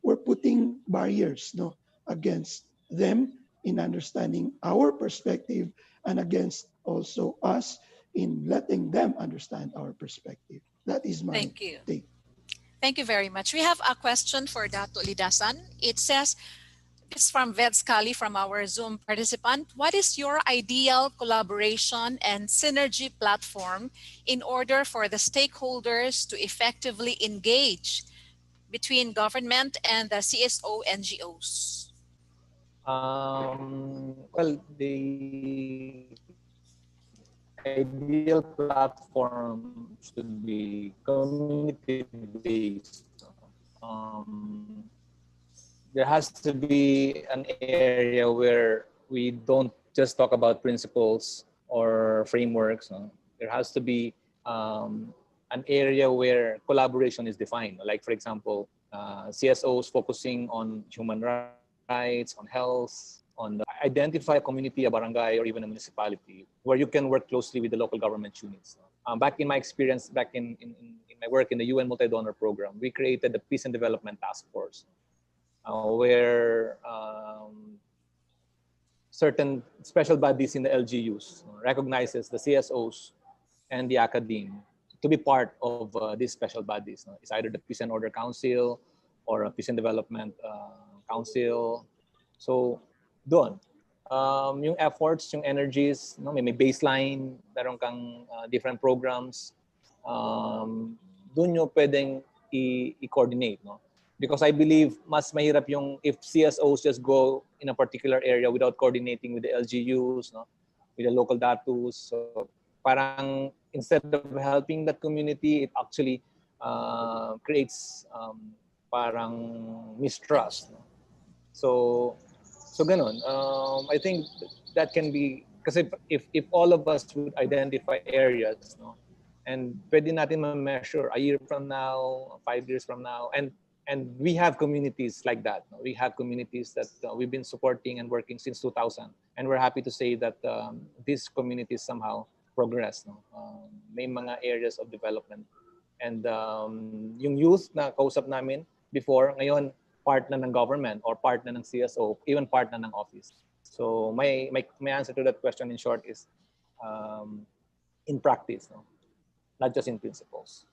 we're putting barriers, no, against them in understanding our perspective, and against also us in letting them understand our perspective. That is my take. Thank you very much. We have a question for Dato Lidasan. It says, it's from Ved Scully, from our Zoom participant. What is your ideal collaboration and synergy platform in order for the stakeholders to effectively engage between government and the CSO NGOs? Well, the ideal platform should be community-based. There has to be an area where we don't just talk about principles or frameworks. No? There has to be an area where collaboration is defined. Like, for example, CSOs focusing on human rights, on health, on the identify a community, a barangay, or even a municipality where you can work closely with the local government units. Back in my experience, back in my work in the UN Multi-Donor Program, we created the Peace and Development Task Force, where certain special bodies in the LGUs recognizes the CSOs and the academe to be part of these special bodies. It's either the Peace and Order Council or a Peace and Development Council. So, doon, yung efforts, yung energies, no, may baseline, meron kang different programs, doon nyo pwedeng i-coordinate, no? Because I believe mas mahirap yung if CSOs just go in a particular area without coordinating with the LGUs, no, with the local datus. So parang instead of helping that community, it actually creates parang mistrust. No? So ganun. I think that can be, Kasi if all of us would identify areas, no, and pwede natin ma-measure a year from now, 5 years from now, and we have communities like that. No? We have communities that we've been supporting and working since 2000, and we're happy to say that these communities somehow progress. No? May mga areas of development. And yung youth na kausap namin before, ngayon part na ng government or part na ng CSO, even part na ng office. So my answer to that question in short is in practice, no? Not just in principles.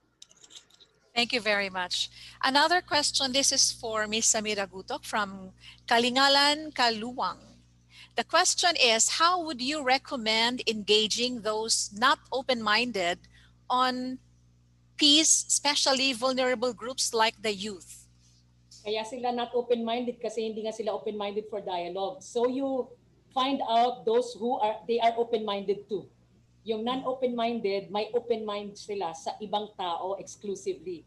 Thank you very much. Another question, this is for Ms. Samira Gutok from Kalingalan, Kaluwang. The question is, how would you recommend engaging those not open-minded on peace, especially vulnerable groups like the youth? Kaya sila not open-minded kasi hindi nga sila open-minded for dialogue. So you find out those who they are open-minded too. Yung non-open-minded, may open mind sila sa ibang tao exclusively.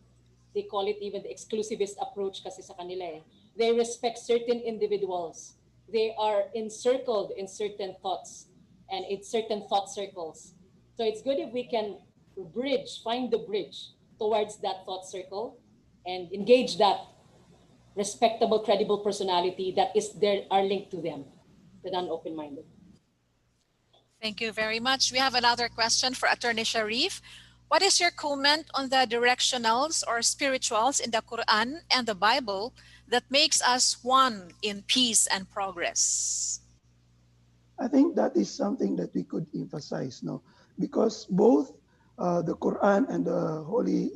They call it even the exclusivist approach kasi sa kanila eh. They respect certain individuals. They are encircled in certain thoughts and in certain thought circles. So it's good if we can find the bridge towards that thought circle and engage that respectable, credible personality that are linked to them, the non-open-minded. Thank you very much. We have another question for Attorney Sharif. What is your comment on the directionals or spirituals in the Quran and the Bible that makes us one in peace and progress? I think that is something that we could emphasize, no? Because both the Quran and the Holy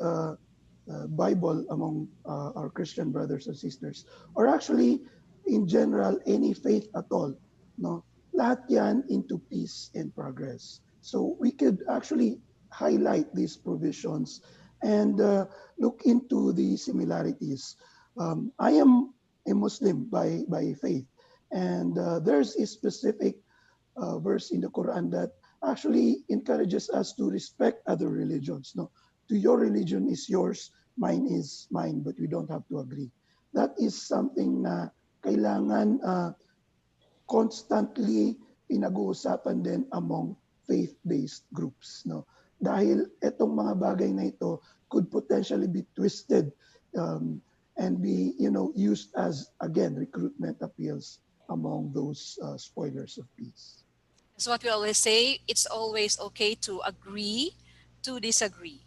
Bible among our Christian brothers and sisters, or actually in general any faith at all, no, lahat yan into peace and progress. So we could actually highlight these provisions and look into the similarities. I am a Muslim by faith, and there's a specific verse in the Quran that actually encourages us to respect other religions. No, to your religion is yours, mine is mine, but we don't have to agree. That is something na kailangan constantly pinag-uusapan din among faith-based groups. No? Dahil itong mga bagay na ito could potentially be twisted and be used as, again, recruitment appeals among those spoilers of peace. That's what we always say. It's always okay to agree to disagree.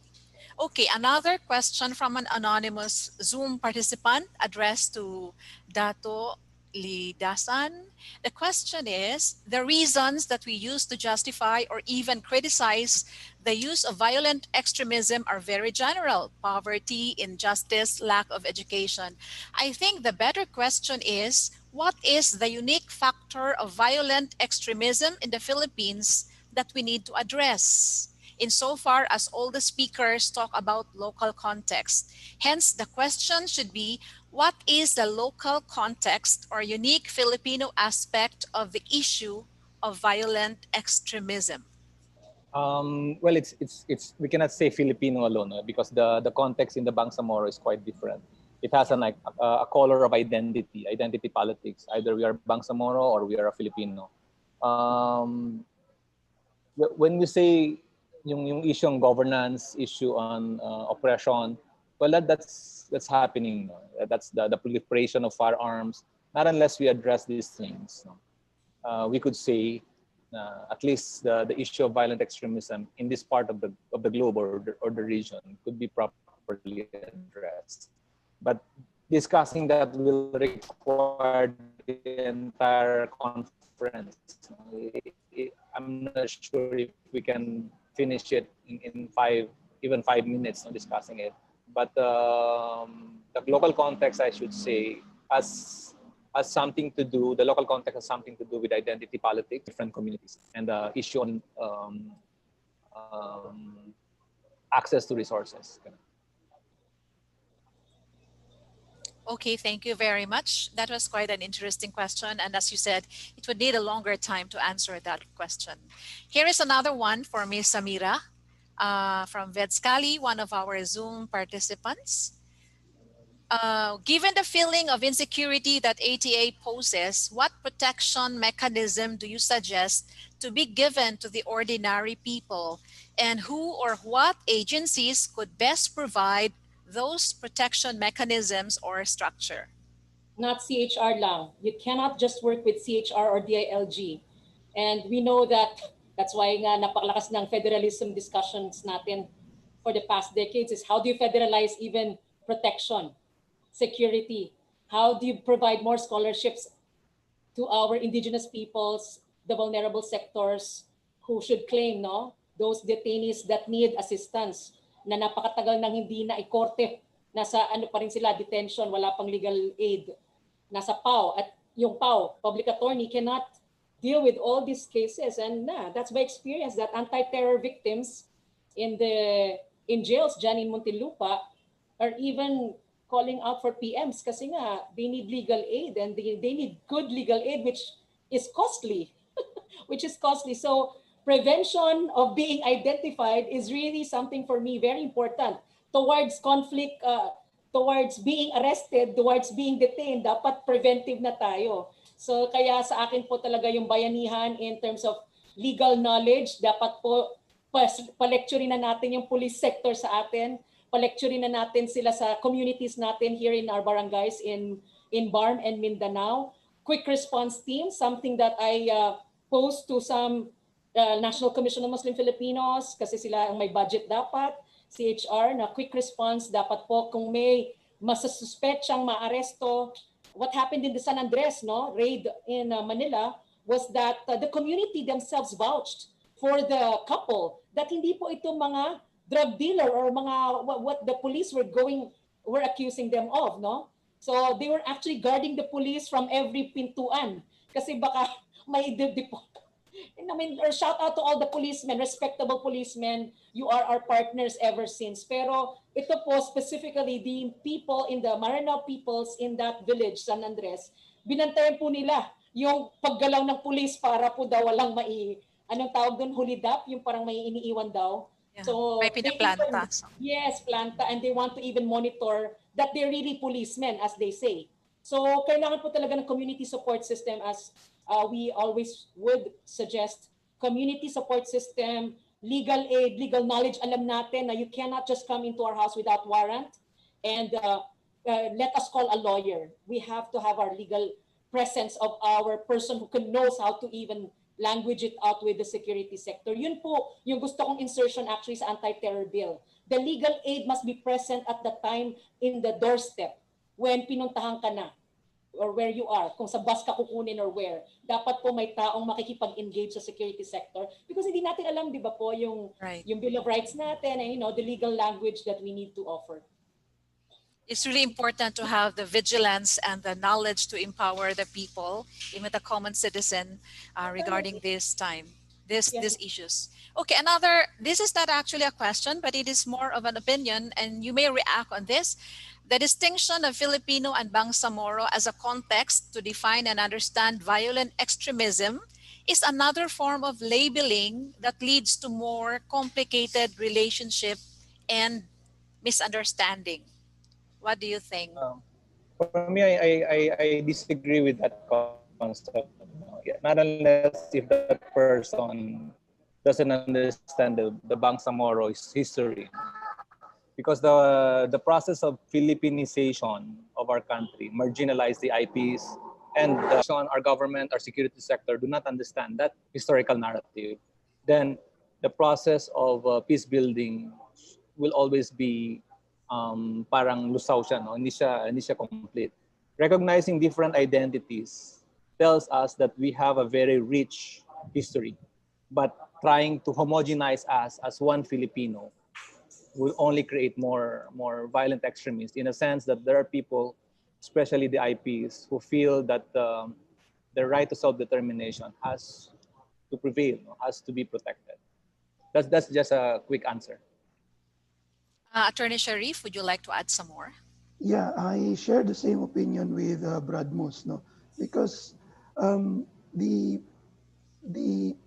Okay, another question from an anonymous Zoom participant addressed to Dato Lidasan. The question is, the reasons that we use to justify or even criticize the use of violent extremism are very general: poverty, injustice, lack of education. I think the better question is, what is the unique factor of violent extremism in the Philippines that we need to address, insofar as all the speakers talk about local context? Hence, the question should be, what is the local context or unique Filipino aspect of the issue of violent extremism? Well, it's we cannot say Filipino alone, because the context in the Bangsamoro is quite different. It has a color of identity politics. Either we are Bangsamoro or we are a Filipino. When we say yung issue on governance, issue on oppression, well, that's happening. That's the proliferation of firearms. Not unless we address these things, we could say at least the issue of violent extremism in this part of the globe or the region could be properly addressed. But discussing that will require the entire conference. I'm not sure if we can finish it in 5 minutes discussing it. But the local context, I should say, has something to do. The local context has something to do with identity politics, different communities, and the issue on access to resources. Okay, thank you very much. That was quite an interesting question. And as you said, it would need a longer time to answer that question. Here is another one for Ms. Samira from Vedskali, one of our Zoom participants. Given the feeling of insecurity that ATA poses, what protection mechanism do you suggest to be given to the ordinary people? And who or what agencies could best provide those protection mechanisms or structure? Not CHR lang. You cannot just work with CHR or DILG. And we know that that's why nga napakalakas ng federalism discussions natin for the past decades is how do you federalize even protection, security? How do you provide more scholarships to our indigenous peoples, the vulnerable sectors who should claim, no? Those detainees that need assistance na napakatagal nang hindi na ikorte, nasa ano pa rin sila, detention, wala pang legal aid, nasa PAW. At yung PAW, public attorney, cannot deal with all these cases. And that's by experience that anti-terror victims in jails dyan in Muntinlupa are even calling out for PMs kasi nga they need legal aid and they need good legal aid which is costly. So prevention of being identified is really something for me very important towards conflict, towards being arrested, towards being detained. Dapat preventive na tayo. So kaya sa akin po talaga yung bayanihan in terms of legal knowledge, dapat po pa-lecturein na natin yung police sector sa atin, pa-lecturein na natin sila sa communities natin here in our barangays in BARM and Mindanao. Quick response team, something that I post to some National Commission of Muslim Filipinos kasi sila ang may budget dapat, CHR, na quick response dapat po kung may masasuspetsang maaresto. What happened in the San Andres, no, raid in Manila was that the community themselves vouched for the couple that hindi po ito mga drug dealer or mga what the police were accusing them of, no? So they were actually guarding the police from every pintuan kasi baka may I mean, or shout out to all the policemen, respectable policemen. You are our partners ever since. Pero ito po specifically the people in the Maranao peoples in that village, San Andres, binantayan po nila yung paggalaw ng police para po daw walang anong tawag doon, hulidap, yung parang may iniiwan daw. Yeah. So May pinaplanta. Yes, planta, and they want to even monitor that they're really policemen, as they say. So kailangan po talaga ng community support system as we always would suggest. Community support system, legal aid, legal knowledge. Alam natin na you cannot just come into our house without warrant and let us call a lawyer. We have to have our legal presence of our person who knows how to even language it out with the security sector. Yun po yung gusto kong insertion actually sa anti-terror bill. The legal aid must be present at the time in the doorstep when pinuntahan ka na or where you are, kung sa bus ka kukunin or where. Dapat po may taong makikipag-engage sa security sector because hindi natin alam, di ba po, yung Bill of Rights natin and the legal language that we need to offer. It's really important to have the vigilance and the knowledge to empower the people, even the common citizen, regarding these issues. Okay, this is not actually a question, but it is more of an opinion, and you may react on this. The distinction of Filipino and Bangsamoro as a context to define and understand violent extremism is another form of labeling that leads to more complicated relationship and misunderstanding. What do you think? For me, I disagree with that concept. Not unless if that person doesn't understand the Bangsamoro's history. Because the process of Filipinization of our country marginalized the IPs, and our government, our security sector do not understand that historical narrative. Then the process of peace building will always be parang lusaw siya, no? Hindi siya complete. Recognizing different identities tells us that we have a very rich history, but trying to homogenize us as one Filipino will only create more violent extremists, in a sense that there are people, especially the IPs, who feel that the right to self-determination has to prevail, has to be protected. That's just a quick answer. Attorney Sharif, would you like to add some more? Yeah, I share the same opinion with Brad Moss, no, because the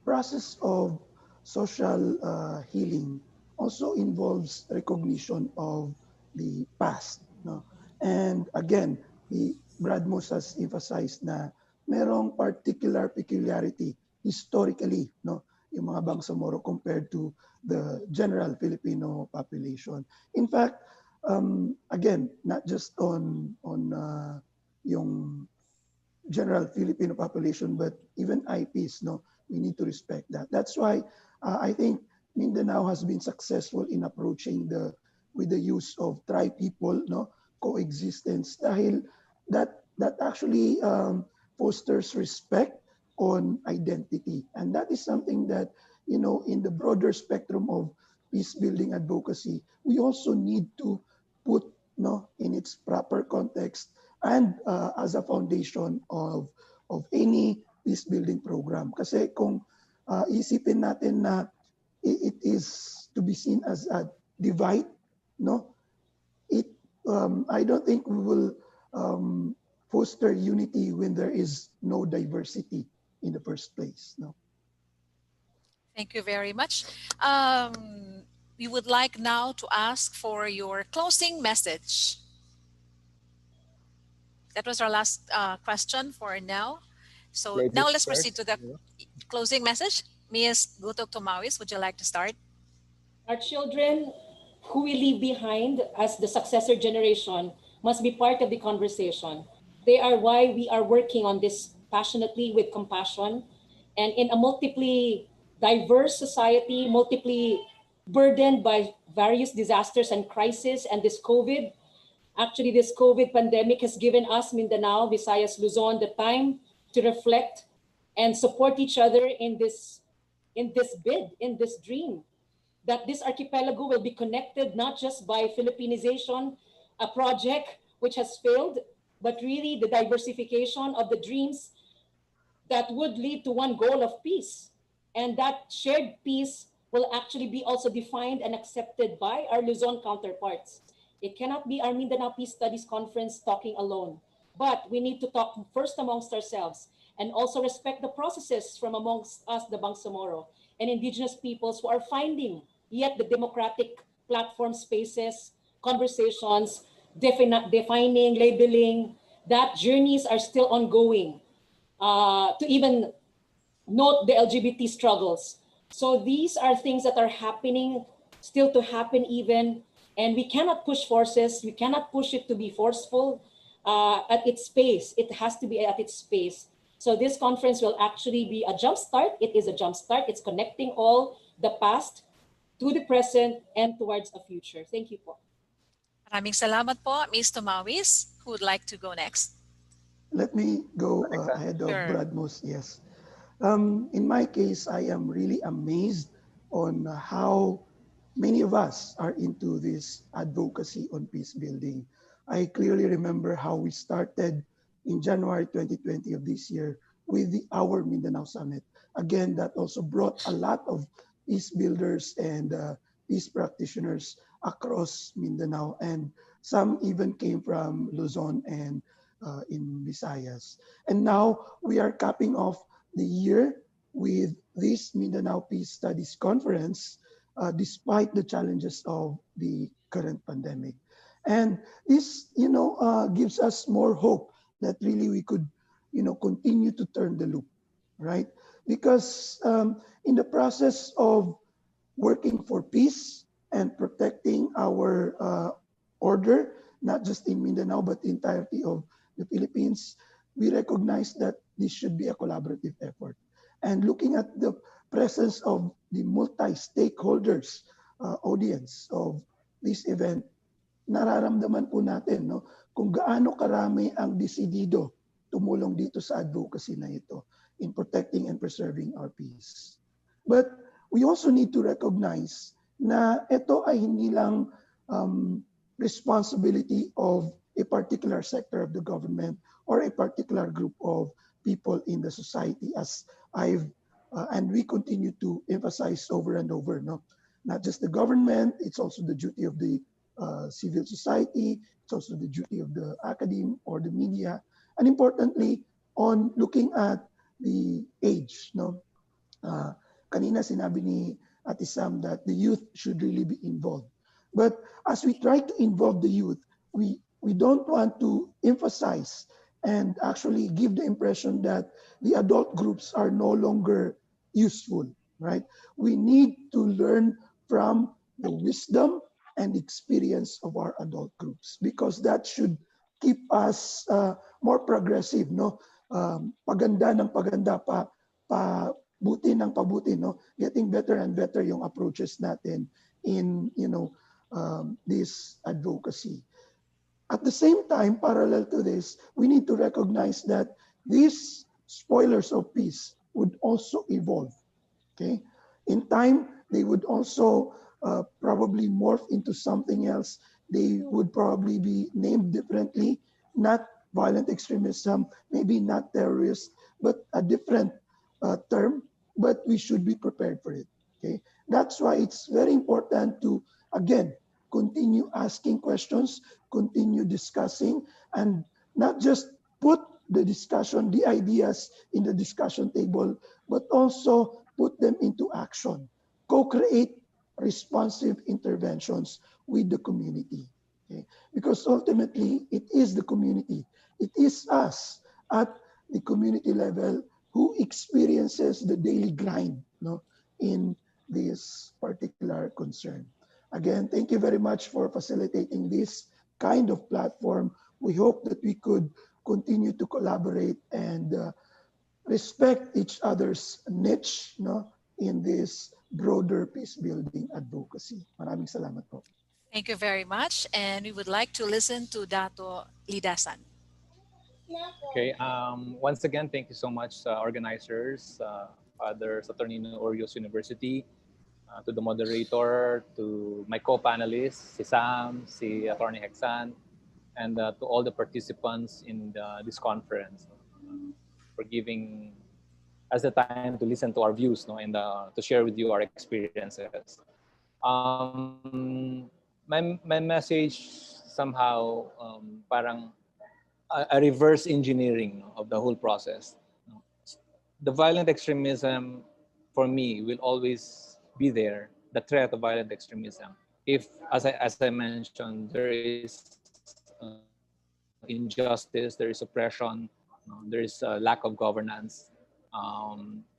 process of social healing also involves recognition of the past, no, And again, Brad Moss has emphasized na merong particular peculiarity historically, no, yung mga Bangsamoro compared to the general Filipino population. In fact, again, not just on yung general Filipino population, but even IPs, no, we need to respect that. That's why I think Mindanao has been successful in approaching with the use of tri-people, no, coexistence, dahil that actually fosters respect on identity, and that is something that, you know, in the broader spectrum of peace building advocacy, we also need to put, no, in its proper context and as a foundation of any peace building program. Kasi kung isipin natin na it is to be seen as a divide, no, I don't think we will foster unity when there is no diversity in the first place. No. Thank you very much. We would like now to ask for your closing message. That was our last question for now. So Ladies now let's first. proceed to the closing message. Ms. Gutok Tomawis, would you like to start? Our children who we leave behind as the successor generation must be part of the conversation. They are why we are working on this passionately with compassion. And in a multiply diverse society, multiply burdened by various disasters and crises, and this COVID, actually this COVID pandemic has given us, Mindanao, Visayas, Luzon, the time to reflect and support each other in this bid, in this dream, that this archipelago will be connected not just by Philippinization, a project which has failed, but really the diversification of the dreams that would lead to one goal of peace. And that shared peace will actually be also defined and accepted by our Luzon counterparts. It cannot be our Mindanao Peace Studies Conference talking alone, but we need to talk first amongst ourselves and also respect the processes from amongst us, the Bangsamoro, and indigenous peoples who are finding yet the democratic platform spaces, conversations, defining, labeling, that journeys are still ongoing to even note the LGBT struggles. So these are things that are happening, still to happen even, and we cannot push forces, we cannot push it to be forceful at its pace. It has to be at its pace. So this conference will actually be a jump start. It is a jump start. It's connecting all the past to the present and towards a future. Thank you po. Maraming salamat po, Ms. Tomawis. Who would like to go next? Let me go ahead of Sure. Brad Moss. Yes. In my case, I am really amazed on how many of us are into this advocacy on peace building. I clearly remember how we started in January 2020 of this year with the Our Mindanao Summit. Again, that also brought a lot of peace builders and peace practitioners across Mindanao, and some even came from Luzon and in Visayas. And now we are capping off the year with this Mindanao Peace Studies Conference, despite the challenges of the current pandemic. And this, gives us more hope that really we could, continue to turn the loop, right? Because in the process of working for peace and protecting our order, not just in Mindanao, but the entirety of the Philippines, we recognize that this should be a collaborative effort. And looking at the presence of the multi-stakeholders audience of this event, nararamdaman po natin, no, kung gaano karami ang desidido tumulong dito sa advocacy na ito in protecting and preserving our peace. But we also need to recognize na ito ay hindi lang responsibility of a particular sector of the government or a particular group of people in the society, as and we continue to emphasize over and over, no? Not just the government, it's also the duty of the civil society, it's also the duty of the academe or the media, and importantly, on looking at the age, no? Kanina sinabi ni Ate that the youth should really be involved. But as we try to involve the youth, we We don't want to emphasize and actually give the impression that the adult groups are no longer useful, right? We need to learn from the wisdom and experience of our adult groups because that should keep us more progressive, no? Paganda ng paganda pabuti ng pabuti, no? Getting better and better yung approaches natin in, this advocacy. At the same time, parallel to this, we need to recognize that these spoilers of peace would also evolve. Okay, in time they would also probably morph into something else. They would probably be named differently, not violent extremism, maybe not terrorist, but a different term. But we should be prepared for it. Okay, that's why it's very important to again continue asking questions, continue discussing, and not just put the discussion, the ideas in the discussion table, but also put them into action. Co-create responsive interventions with the community. Okay? Because ultimately, it is the community. It is us at the community level who experiences the daily grind, no, in this particular concern. Again, thank you very much for facilitating this kind of platform. We hope that we could continue to collaborate and respect each other's niche, no, in this broader peace building advocacy. Maraming salamat po. Thank you very much. And we would like to listen to Dato Lidasan. Okay. Once again, thank you so much, organizers, Father Saturnino Orius University, to the moderator, to my co-panelists, si Sam, si Attorney Hexan, and to all the participants in this conference for giving us the time to listen to our views, no, and to share with you our experiences. My message somehow parang a reverse engineering of the whole process. The violent extremism, for me, will always be there. The threat of violent extremism, if, as I mentioned, there is injustice, there is oppression, there is a lack of governance,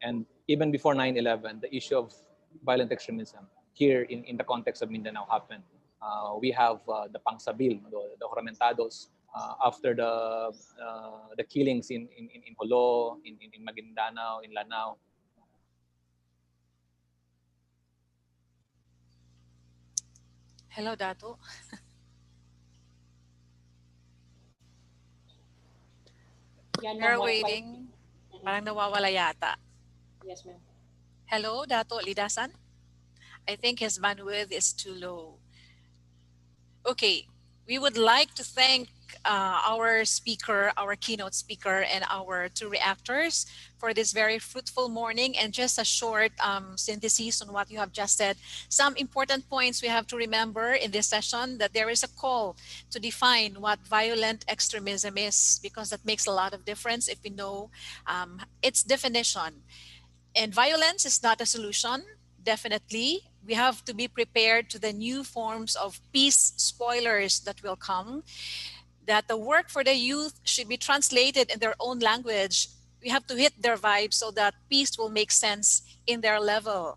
and even before 9/11, the issue of violent extremism here in the context of Mindanao happened. We have the Pangsabil, the Joramentados, after the killings in Jolo, in Maguindanao, in Lanao. Hello, Dato. We're waiting. Parang nawawala yata. Yes, ma'am. Hello, Dato Lidasan. I think his bandwidth is too low. Okay, we would like to thank our speaker, our keynote speaker, and our two reactors for this very fruitful morning. And just a short synthesis on what you have just said. Some important points we have to remember in this session: that there is a call to define what violent extremism is, because that makes a lot of difference if we know its definition. And violence is not a solution. Definitely, we have to be prepared to the new forms of peace spoilers that will come, that the work for the youth should be translated in their own language. We have to hit their vibe so that peace will make sense in their level.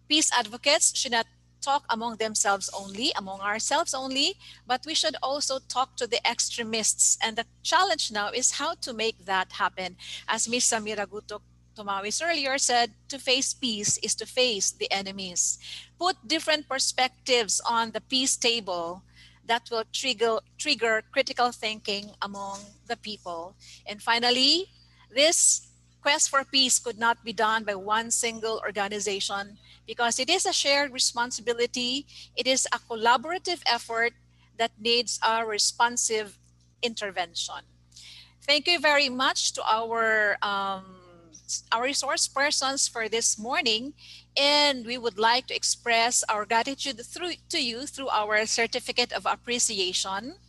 Peace advocates should not talk among themselves only, among ourselves only, but we should also talk to the extremists. And the challenge now is how to make that happen. As Ms. Samira Gutok Tomawis earlier said, to face peace is to face the enemies. Put different perspectives on the peace table. That will trigger critical thinking among the people. And finally, this quest for peace could not be done by one single organization, because it is a shared responsibility. It is a collaborative effort that needs a responsive intervention. Thank you very much to our resource persons for this morning, and we would like to express our gratitude to you through our certificate of appreciation.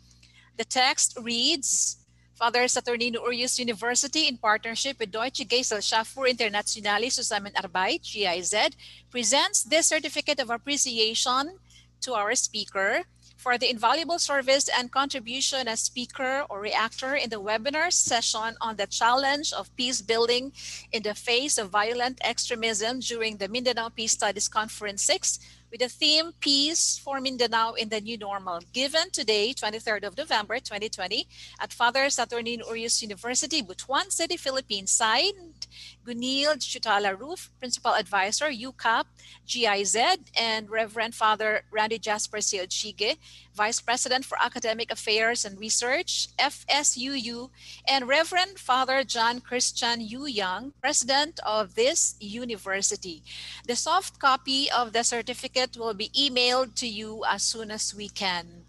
The text reads: Father Saturnino Urius University, in partnership with Deutsche Gesellschaft für internationale Zusammenarbeit, GIZ, presents this certificate of appreciation to our speaker, for the invaluable service and contribution as speaker or reactor in the webinar session on the challenge of peace building in the face of violent extremism during the Mindanao Peace Studies Conference 6 with the theme Peace for Mindanao in the New Normal, given today, 23rd of November 2020 at Father Saturnine Urius University, Butuan City, Philippines. Signed, Gunil Chutala Roof, Principal Advisor, UCAP, GIZ, and Reverend Father Randy Jasper Siochige, Vice President for Academic Affairs and Research, FSUU, and Reverend Father John Christian Yu Young, President of this university. The soft copy of the certificate will be emailed to you as soon as we can.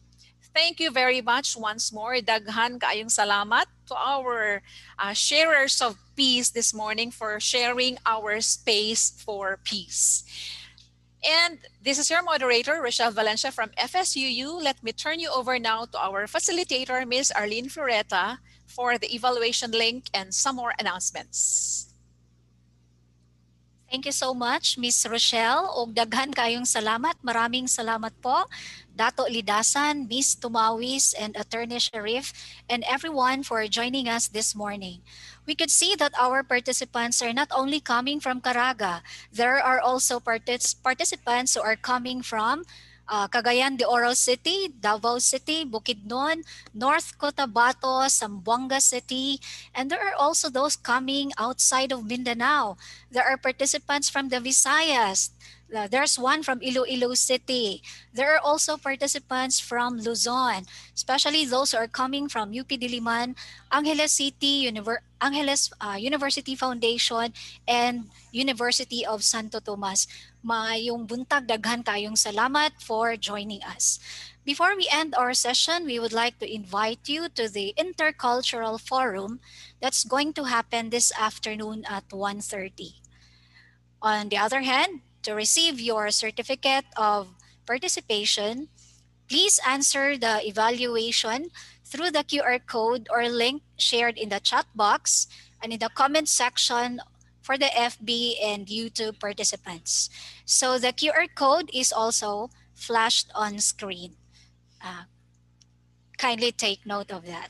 Thank you very much once more. Daghan kaayong salamat to our sharers of peace this morning for sharing our space for peace. And this is your moderator, Rochelle Valencia from FSUU. Let me turn you over now to our facilitator, Ms. Arlene Floreta, for the evaluation link and some more announcements. Thank you so much, Miss Rochelle. Og daghan kayong salamat. Maraming salamat po. Dato Lidasan, Miss Tumawis, and Attorney Sharif, and everyone for joining us this morning. We could see that our participants are not only coming from Caraga. There are also participants who are coming from Cagayan de Oro City, Davao City, Bukidnon, North Cotabato, Zamboanga City, and there are also those coming outside of Mindanao. There are participants from the Visayas. There's one from Iloilo City. There are also participants from Luzon, especially those who are coming from UP Diliman, Angeles City, University Foundation, and University of Santo Tomas. Mayong buntag, daghan kayong salamat for joining us. Before we end our session, we would like to invite you to the Intercultural Forum that's going to happen this afternoon at 1:30. On the other hand, to receive your certificate of participation, please answer the evaluation through the QR code or link shared in the chat box and in the comment section for the FB and YouTube participants. So the QR code is also flashed on screen. Kindly take note of that.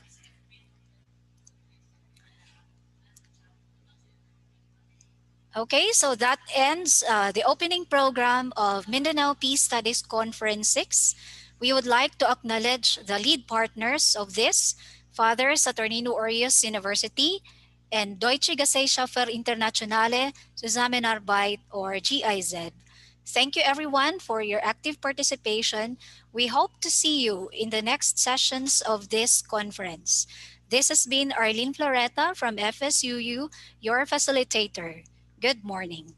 Okay, so that ends the opening program of Mindanao Peace Studies Conference 6. We would like to acknowledge the lead partners of this, Father Saturnino Urius University and Deutsche Gesellschaft Internationale Zusammenarbeit, or GIZ. Thank you everyone for your active participation. We hope to see you in the next sessions of this conference. This has been Arlene Floreta from FSUU, your facilitator. Good morning.